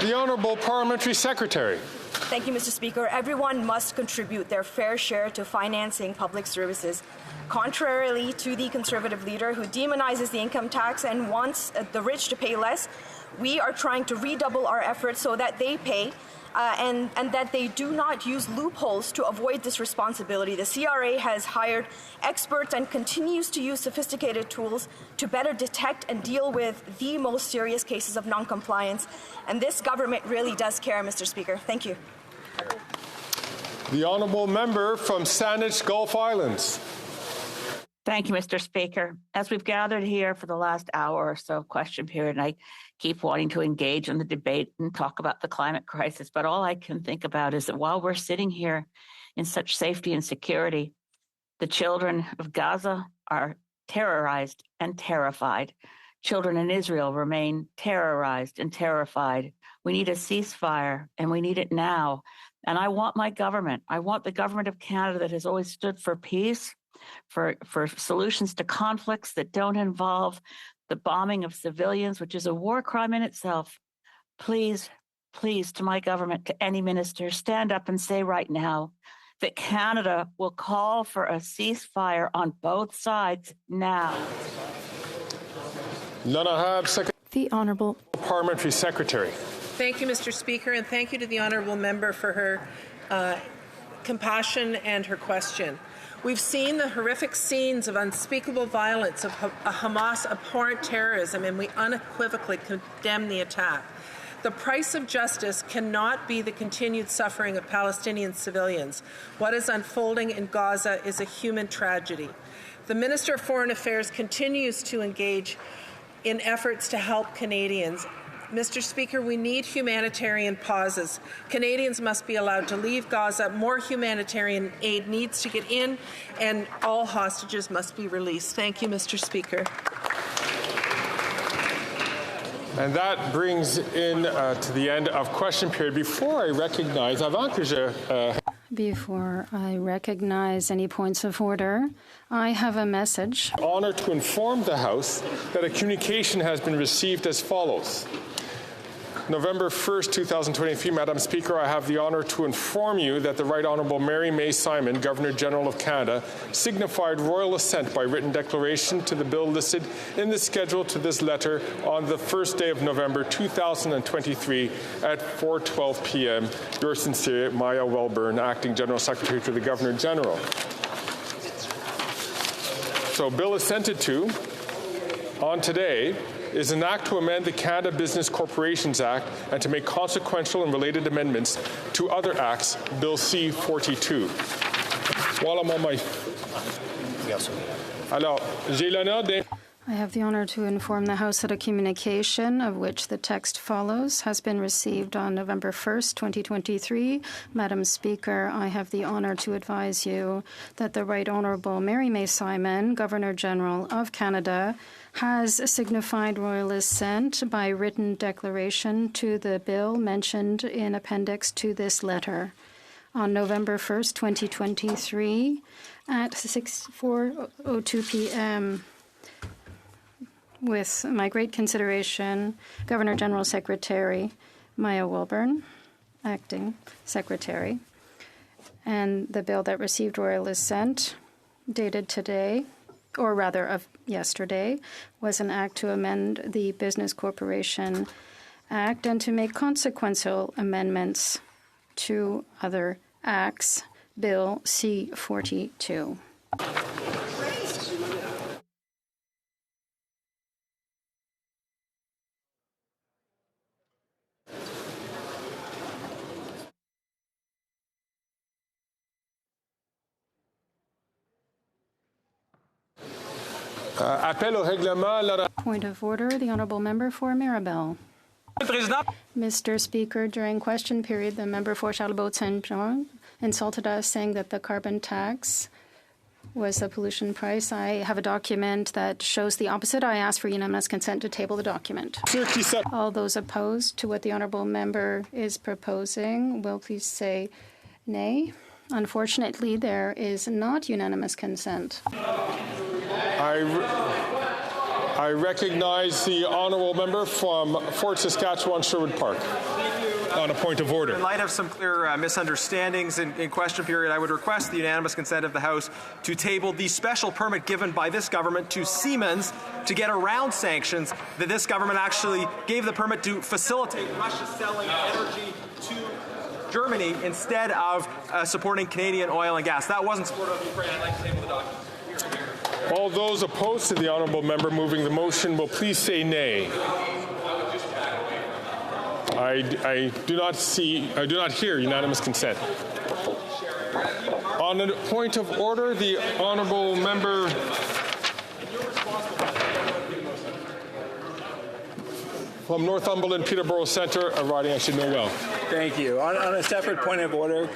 The Honourable Parliamentary Secretary. Thank you, Mr. Speaker. Everyone must contribute their fair share to financing public services. Contrarily to the Conservative leader who demonizes the income tax and wants the rich to pay less, we are trying to redouble our efforts so that they pay and that they do not use loopholes to avoid this responsibility. The CRA has hired experts and continues to use sophisticated tools to better detect and deal with the most serious cases of noncompliance. And this government really does care, Mr. Speaker. Thank you. The Honourable Member from Saanich Gulf Islands. Thank you, Mr. Speaker. As we've gathered here for the last hour or so question period, and I keep wanting to engage in the debate and talk about the climate crisis, but all I can think about is that while we're sitting here in such safety and security, the children of Gaza are terrorized and terrified. Children in Israel remain terrorized and terrified. We need a ceasefire, and we need it now. And I want my government, I want the government of Canada that has always stood for peace, for solutions to conflicts that don't involve the bombing of civilians, which is a war crime in itself. Please, please, to my government, to any minister, stand up and say right now that Canada will call for a ceasefire on both sides now. The Honourable Parliamentary Secretary. Thank you, Mr. Speaker, and thank you to the Honourable Member for her compassion and her question. We've seen the horrific scenes of unspeakable violence of Hamas abhorrent terrorism, and we unequivocally condemn the attack. The price of justice cannot be the continued suffering of Palestinian civilians. What is unfolding in Gaza is a human tragedy. The Minister of Foreign Affairs continues to engage in efforts to help Canadians. Mr. Speaker, we need humanitarian pauses. Canadians must be allowed to leave Gaza. More humanitarian aid needs to get in, and all hostages must be released. Thank you, Mr. Speaker. And that brings in to the end of question period. Before I recognize, Before I recognize any points of order, I have a message. Honour to inform the House that a communication has been received as follows. November 1st, 2023, Madam Speaker, I have the honour to inform you that the Right Honourable Mary May Simon, Governor-General of Canada, signified royal assent by written declaration to the bill listed in the schedule to this letter on the first day of November 2023 at 4:12 p.m. Yours sincerely, Maya Welburn, Acting General Secretary to the Governor-General. So, bill assented to on today is an act to amend the Canada Business Corporations Act and to make consequential and related amendments to other acts, Bill C-42. While I'm on my Alors, j'ai l'honneur de... I have the honor to inform the House that a communication, of which the text follows, has been received on November 1st, 2023. Madam Speaker, I have the honor to advise you that the Right Honourable Mary May Simon, Governor-General of Canada, has signified royal assent by written declaration to the bill mentioned in appendix to this letter. On November 1st, 2023, at 4:02 p.m., with my great consideration, Governor-General Secretary Maya Wilburn, Acting Secretary, and the bill that received royal assent, dated today, or rather of yesterday, was an act to amend the Business Corporation Act and to make consequential amendments to other acts, Bill C-42. Appel au règlement. Point of order, the Honourable Member for Mirabel. Mr. Speaker, during question period, the member for Charlebourg-Saint-Jean insulted us, saying that the carbon tax was the pollution price. I have a document that shows the opposite. I ask for unanimous consent to table the document. All those opposed to what the Honourable Member is proposing will please say nay. Unfortunately, there is not unanimous consent. I recognize the honourable member from Fort Saskatchewan, Sherwood Park, on a point of order. In light of some clear misunderstandings in question period, I would request the unanimous consent of the House to table the special permit given by this government to Siemens to get around sanctions that this government actually gave the permit to facilitate Russia selling energy to Germany instead of supporting Canadian oil and gas. That wasn't supportive of Ukraine. I'd like to table the document. All those opposed to the honourable member moving the motion will please say nay. I do not hear unanimous consent. On a point of order, the honourable member from Northumberland, Peterborough Centre, a riding I should know well. Thank you. On a separate point of order,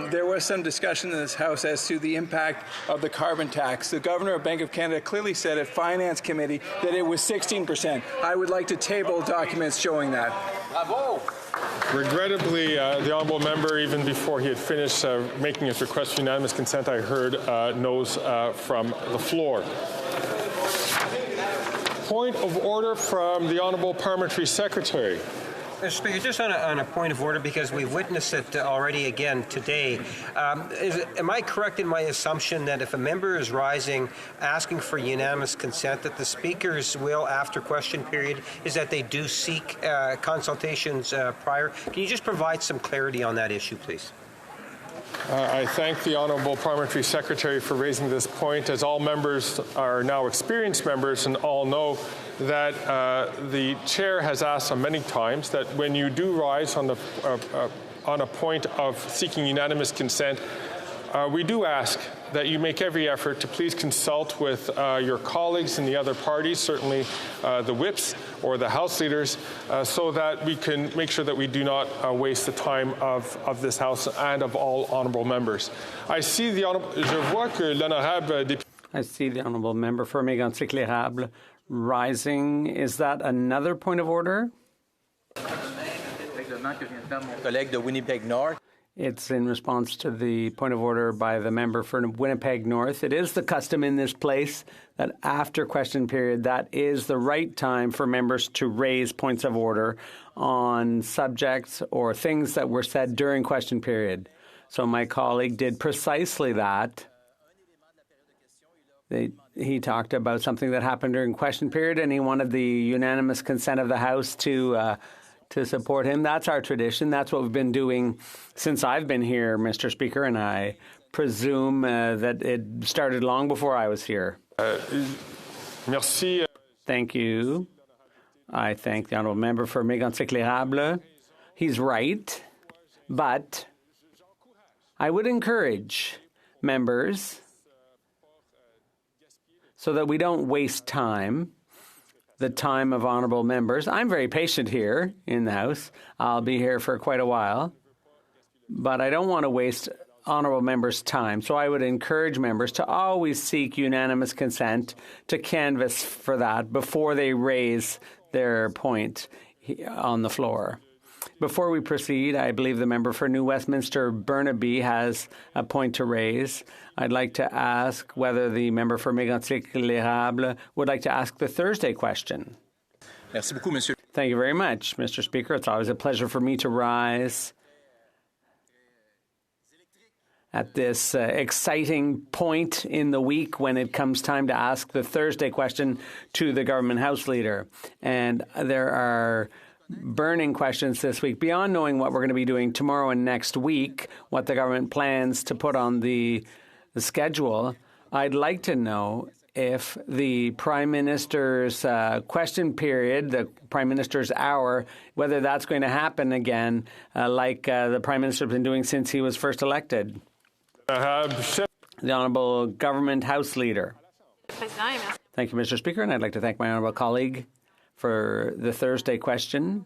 there was some discussion in this House as to the impact of the carbon tax. The Governor of Bank of Canada clearly said at Finance Committee that it was 16%. I would like to table documents showing that. Bravo. Regrettably, the honourable member, even before he had finished making his request for unanimous consent, I heard no's from the floor. Point of order from the Honourable Parliamentary Secretary. Mr. Speaker, just on a point of order, because we've witnessed it already again today, am I correct in my assumption that if a member is rising asking for unanimous consent, that the Speaker's will after question period is that they do seek consultations prior? Can you just provide some clarity on that issue, please? I thank the Honourable Parliamentary Secretary for raising this point, as all members are now experienced members and all know that the Chair has asked on many times that when you do rise on a point of seeking unanimous consent, we do ask that you make every effort to please consult with your colleagues in the other parties, certainly the whips or the House leaders, so that we can make sure that we do not waste the time of this House and of all honourable members. I see the honourable member for Mégantic-L'Érable rising. Is that another point of order? It's in response to the point of order by the member for Winnipeg North. It is the custom in this place that after question period, that is the right time for members to raise points of order on subjects or things that were said during question period. So my colleague did precisely that. He talked about something that happened during question period, and he wanted the unanimous consent of the House to support him. That's our tradition. That's what we've been doing since I've been here, Mr. Speaker, and I presume that it started long before I was here. Merci. Thank you. I thank the honourable member for Mégantic-L'Érable. He's right, but I would encourage members so that we don't waste time, the time of honourable members. I'm very patient here in the House. I'll be here for quite a while, but I don't want to waste honourable members' time. So I would encourage members to always seek unanimous consent to canvass for that before they raise their point on the floor. Before we proceed, I believe the member for New Westminster Burnaby has a point to raise. I'd like to ask whether the member for Mégantic-L'Érable would like to ask the Thursday question. Merci beaucoup, monsieur. Thank you very much, Mr. Speaker. It's always a pleasure for me to rise at this exciting point in the week when it comes time to ask the Thursday question to the government House Leader. And there are burning questions this week. Beyond knowing what we're going to be doing tomorrow and next week, what the government plans to put on the schedule, I'd like to know if the Prime Minister's question period, the Prime Minister's hour, whether that's going to happen again like the Prime Minister has been doing since he was first elected. The Honourable Government House Leader. Thank you, Mr. Speaker, and I'd like to thank my honourable colleague for the Thursday question.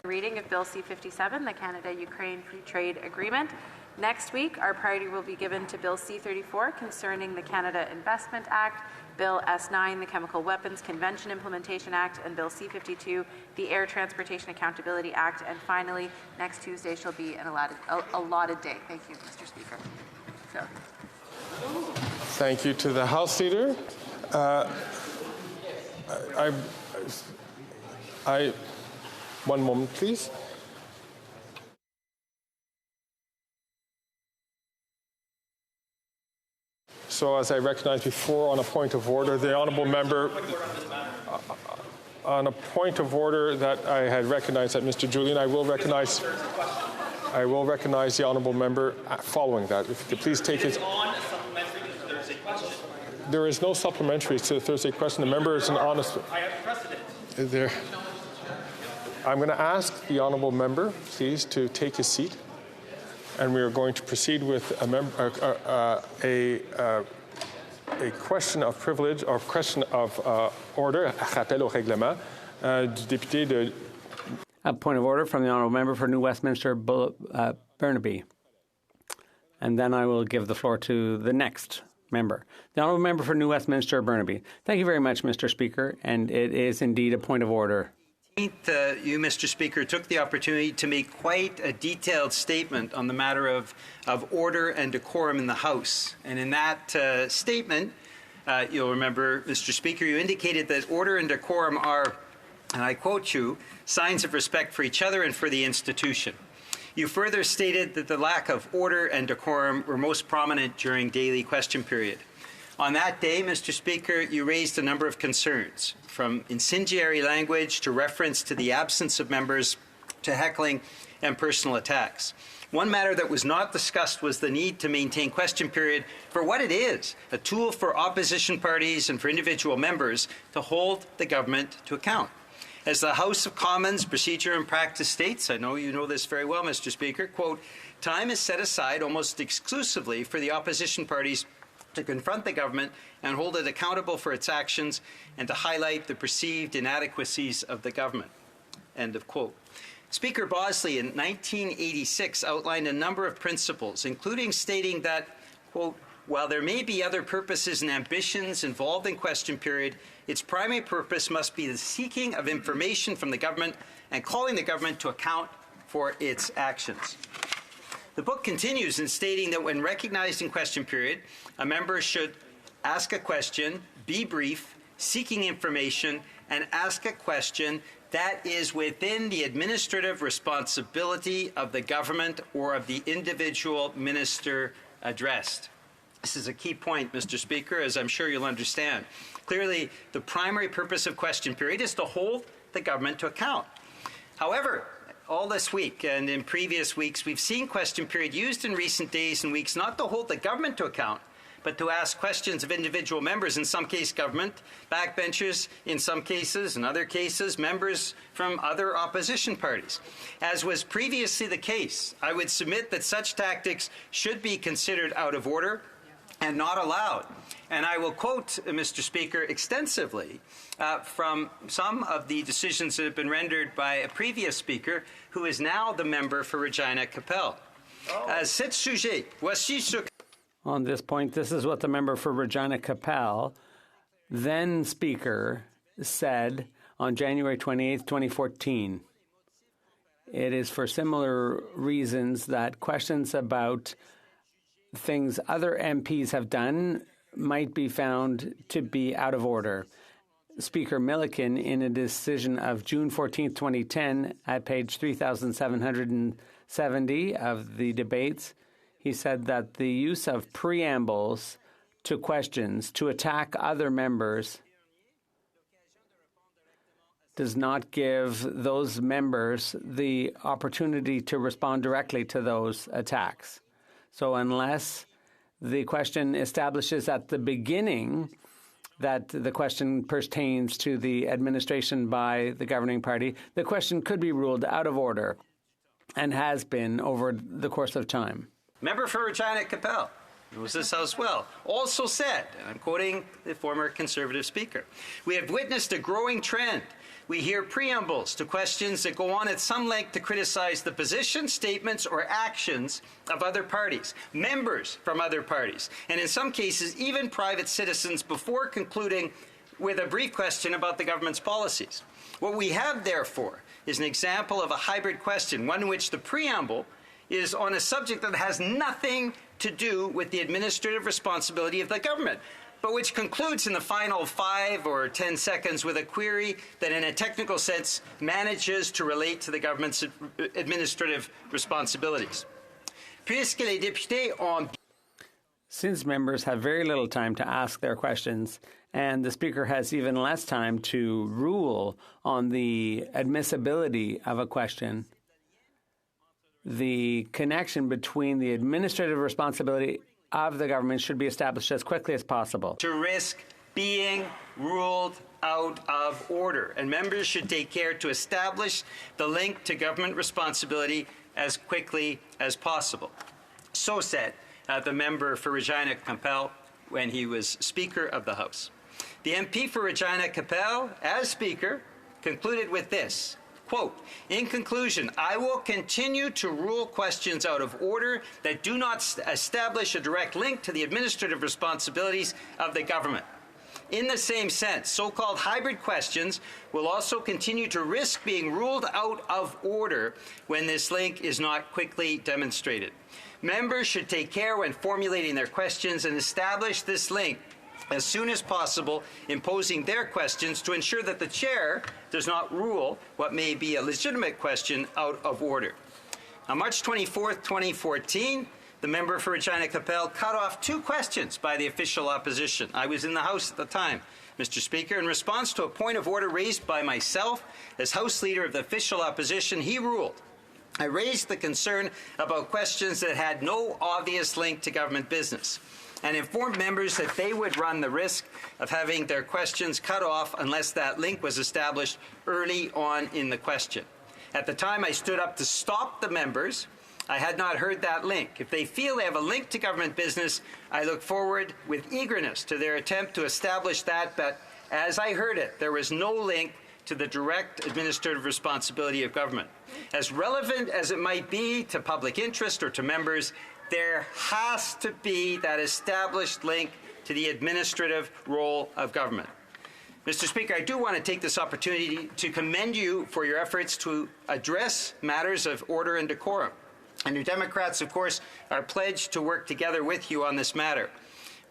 Reading of Bill C-57, the Canada-Ukraine Free Trade Agreement. Next week, our priority will be given to Bill C-34 concerning the Canada Investment Act, Bill S-9, the Chemical Weapons Convention Implementation Act, and Bill C-52, the Air Transportation Accountability Act. And finally, next Tuesday shall be an allotted day. Thank you, Mr. Speaker. Thank you to the House Leader. One moment, please. So as I recognized before, on a point of order, the honourable member, on a point of order that I had recognized at Mr. Julian, I will recognize the honourable member following that. If you could please take his. There is no supplementary to the Thursday question. The member is an honest. I have precedent. There. I'm going to ask the honourable member, please, to take his seat, and we are going to proceed with a question of privilege or question of order, rappel au règlement, du député de. A point of order from the honourable member for New Westminster Burnaby, and then I will give the floor to the next member. The honourable member for New Westminster Burnaby. Thank you very much, Mr. Speaker, and it is indeed a point of order. You, Mr. Speaker, took the opportunity to make quite a detailed statement on the matter of order and decorum in the House. And in that statement, you'll remember, Mr. Speaker, you indicated that order and decorum are, and I quote you, signs of respect for each other and for the institution. You further stated that the lack of order and decorum were most prominent during daily question period. On that day, Mr. Speaker, you raised a number of concerns, from incendiary language to reference to the absence of members to heckling and personal attacks. One matter that was not discussed was the need to maintain question period for what it is, a tool for opposition parties and for individual members to hold the government to account. As the House of Commons procedure and practice states, I know you know this very well, Mr. Speaker, quote, time is set aside almost exclusively for the opposition parties to confront the government and hold it accountable for its actions and to highlight the perceived inadequacies of the government. End of quote. Speaker Bosley in 1986 outlined a number of principles, including stating that, quote, while there may be other purposes and ambitions involved in question period, its primary purpose must be the seeking of information from the government and calling the government to account for its actions. The book continues in stating that when recognized in question period, a member should ask a question, be brief, seeking information, and ask a question that is within the administrative responsibility of the government or of the individual minister addressed. This is a key point, Mr. Speaker, as I'm sure you'll understand. Clearly, the primary purpose of question period is to hold the government to account. However, all this week and in previous weeks, we've seen question period used in recent days and weeks not to hold the government to account, but to ask questions of individual members, in some cases government, backbenchers, in some cases, in other cases, members from other opposition parties. As was previously the case, I would submit that such tactics should be considered out of order and not allowed. And I will quote, Mr. Speaker, extensively from some of the decisions that have been rendered by a previous speaker who is now the member for Regina Capel. Cet sujet, voici ce... On this point, this is what the member for Regina Capel, then Speaker, said on January 28, 2014. It is for similar reasons that questions about things other MPs have done might be found to be out of order. Speaker Milliken, in a decision of June 14, 2010, at page 3770 of the debates, he said that the use of preambles to questions to attack other members does not give those members the opportunity to respond directly to those attacks. So unless the question establishes at the beginning that the question pertains to the administration by the governing party, the question could be ruled out of order and has been over the course of time. Member for Regina Capel, knows this House well, also said, and I'm quoting the former Conservative Speaker, "We have witnessed a growing trend. We hear preambles to questions that go on at some length to criticize the position, statements, or actions of other parties, members from other parties, and in some cases, even private citizens before concluding with a brief question about the government's policies. What we have, therefore, is an example of a hybrid question, one in which the preamble is on a subject that has nothing to do with the administrative responsibility of the government, but which concludes in the final 5 or 10 seconds with a query that in a technical sense manages to relate to the government's administrative responsibilities. Puisque les députés ont... Since members have very little time to ask their questions, and the Speaker has even less time to rule on the admissibility of a question, the connection between the administrative responsibility of the government should be established as quickly as possible. To risk being ruled out of order, and members should take care to establish the link to government responsibility as quickly as possible. So said the member for Regina Capel when he was Speaker of the House. The MP for Regina Capel, as Speaker, concluded with this, quote, "In conclusion, I will continue to rule questions out of order that do not establish a direct link to the administrative responsibilities of the government. In the same sense, so-called hybrid questions will also continue to risk being ruled out of order when this link is not quickly demonstrated. Members should take care when formulating their questions and establish this link as soon as possible in posing their questions to ensure that the chair does not rule what may be a legitimate question out of order." On March 24, 2014, the member for Regina Capel cut off 2 questions by the official opposition. I was in the House at the time, Mr. Speaker. In response to a point of order raised by myself as House Leader of the official opposition, he ruled. I raised the concern about questions that had no obvious link to government business, and informed members that they would run the risk of having their questions cut off unless that link was established early on in the question. At the time, I stood up to stop the members. I had not heard that link. If they feel they have a link to government business, I look forward with eagerness to their attempt to establish that, but as I heard it, there was no link to the direct administrative responsibility of government. As relevant as it might be to public interest or to members, there has to be that established link to the administrative role of government. Mr. Speaker, I do want to take this opportunity to commend you for your efforts to address matters of order and decorum. And New Democrats, of course, are pledged to work together with you on this matter.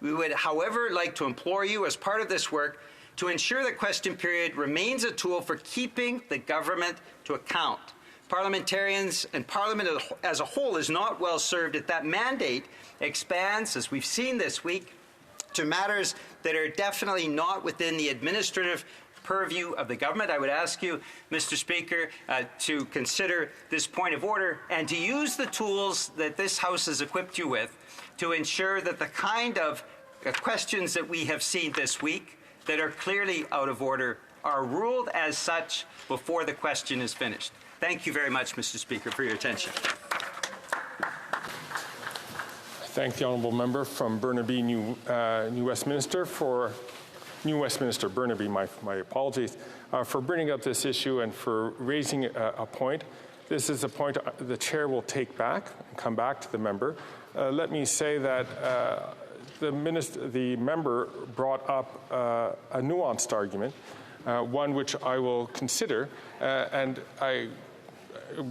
We would, however, like to implore you as part of this work to ensure that question period remains a tool for keeping the government to account. Parliamentarians and Parliament as a whole is not well served if that mandate expands, as we've seen this week, to matters that are definitely not within the administrative purview of the government. I would ask you, Mr. Speaker, to consider this point of order and to use the tools that this House has equipped you with to ensure that the kind of questions that we have seen this week that are clearly out of order are ruled as such before the question is finished. Thank you very much, Mr. Speaker, for your attention. thank the honourable member from Burnaby, New Westminster, Burnaby, my apologies, for bringing up this issue and for raising a point. This is a point the chair will take back and come back to the member. Let me say that the member brought up a nuanced argument, one which I will consider, and I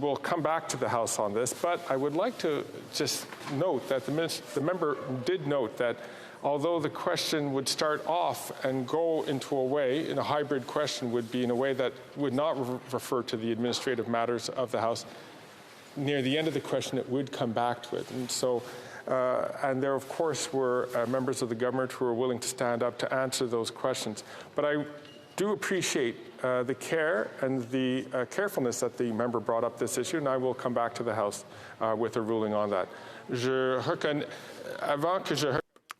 will come back to the House on this, but I would like to just note that the member did note that although the question would start off and go into a way, in a hybrid question would be in a way that would not refer to the administrative matters of the House, near the end of the question it would come back to it. And so, and there of course were members of the government who were willing to stand up to answer those questions. But I do appreciate the care and the carefulness that the member brought up this issue, and I will come back to the House with a ruling on that.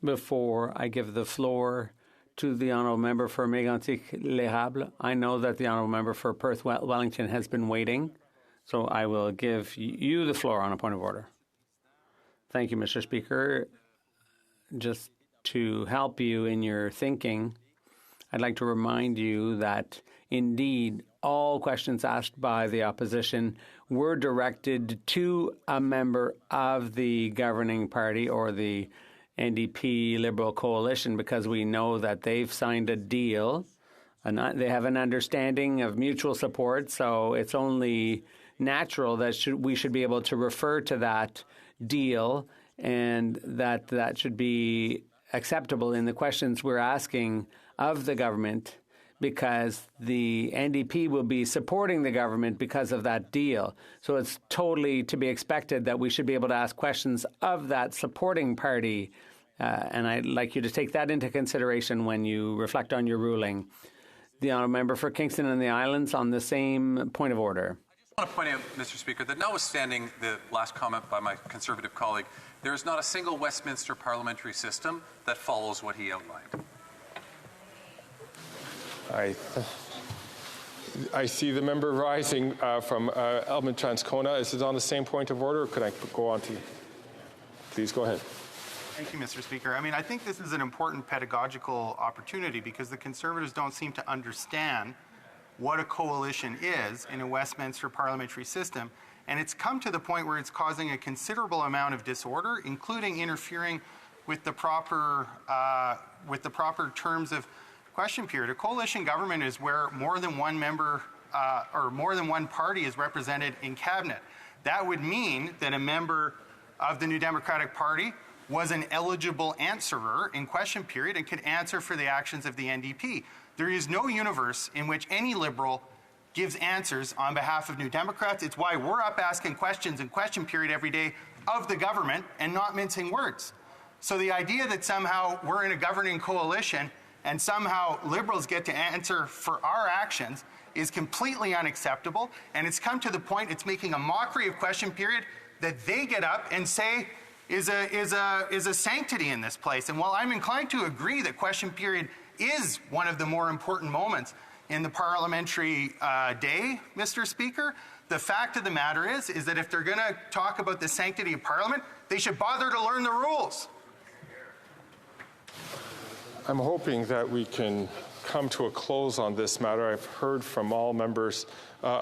Before I give the floor to the honourable member for Mégantic-L'Érable, I know that the honourable member for Perth Wellington has been waiting, so I will give you the floor on a point of order. Thank you, Mr. Speaker. Just to help you in your thinking, I'd like to remind you that indeed all questions asked by the opposition were directed to a member of the governing party or the NDP Liberal coalition, because we know that they've signed a deal and they have an understanding of mutual support. So it's only natural that we should be able to refer to that deal, and that should be acceptable in the questions we're asking of the government, because the NDP will be supporting the government because of that deal. So it's totally to be expected that we should be able to ask questions of that supporting party. And I'd like you to take that into consideration when you reflect on your ruling. The honourable member for Kingston and the Islands on the same point of order. I want to point out, Mr. Speaker, that notwithstanding the last comment by my Conservative colleague, there is not a single Westminster parliamentary system that follows what he outlined. I see the member rising from Elmwood Transcona. Is it on the same point of order, or could I go on to? Please go ahead. Thank you, Mr. Speaker. I mean, I think this is an important pedagogical opportunity because the Conservatives don't seem to understand what a coalition is in a Westminster parliamentary system. And it's come to the point where it's causing a considerable amount of disorder, including interfering with the proper terms of question period. A coalition government is where more than one member or more than one party is represented in cabinet. That would mean that a member of the New Democratic Party was an eligible answerer in question period and could answer for the actions of the NDP. There is no universe in which any Liberal gives answers on behalf of New Democrats. It's why we're up asking questions in question period every day of the government and not mincing words. So the idea that somehow we're in a governing coalition and somehow Liberals get to answer for our actions is completely unacceptable. And it's come to the point it's making a mockery of question period that they get up and say is a sanctity in this place. And while I'm inclined to agree that question period is one of the more important moments in the parliamentary day, Mr. Speaker, the fact of the matter is that if they're going to talk about the sanctity of Parliament, they should bother to learn the rules. I'm hoping that we can come to a close on this matter. I've heard from all members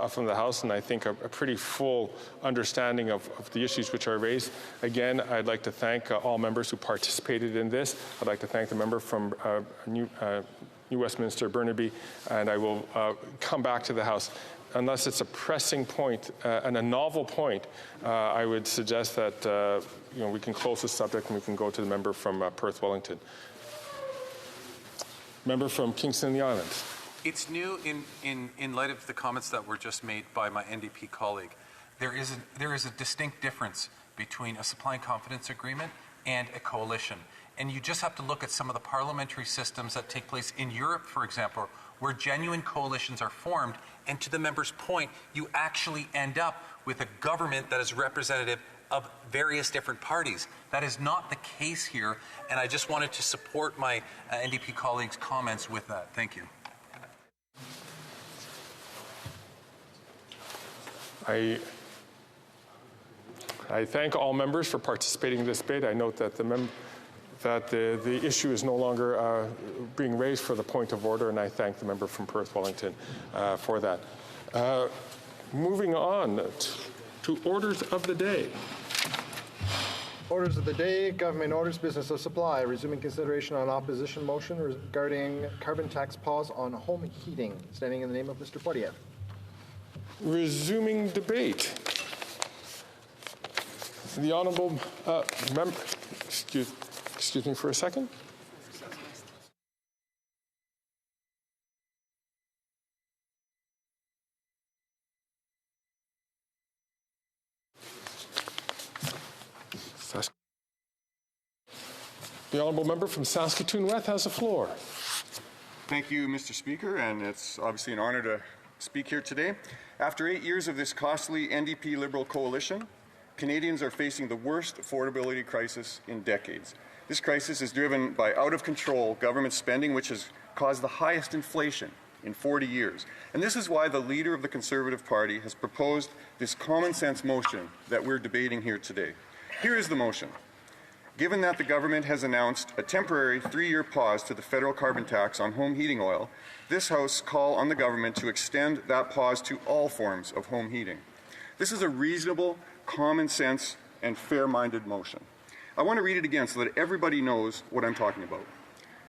from the House, and I think a pretty full understanding of the issues which are raised. Again, I'd like to thank all members who participated in this. I'd like to thank the member from New Westminster, Burnaby, and I will come back to the House. Unless it's a pressing point and a novel point, I would suggest that we can close the subject and we can go to the member from Perth Wellington. Member from Kingston and the Islands. It's new in light of the comments that were just made by my NDP colleague. There is a distinct difference between a supply and confidence agreement and a coalition. And you just have to look at some of the parliamentary systems that take place in Europe, for example, where genuine coalitions are formed. And to the member's point, you actually end up with a government that is representative of various different parties. That is not the case here, and I just wanted to support my NDP colleagues' comments with that. Thank you. I thank all members for participating in this debate. I note that the issue is no longer being raised for the point of order, and I thank the member from Perth Wellington for that. Moving on to orders of the day. Orders of the day, government orders, business of supply. Resuming consideration on opposition motion regarding carbon tax pause on home heating. Standing in the name of Mr. Poirier. Resuming debate. The honourable member, excuse me for a second. The honourable member from Saskatoon West has the floor. Thank you, Mr. Speaker, and it's obviously an honour to speak here today. After 8 years of this costly NDP Liberal coalition, Canadians are facing the worst affordability crisis in decades. This crisis is driven by out-of-control government spending, which has caused the highest inflation in 40 years. And this is why the leader of the Conservative Party has proposed this common-sense motion that we're debating here today. Here is the motion. Given that the government has announced a temporary 3-year pause to the federal carbon tax on home heating oil, this House call on the government to extend that pause to all forms of home heating. This is a reasonable, common sense, and fair-minded motion. I want to read it again so that everybody knows what I'm talking about.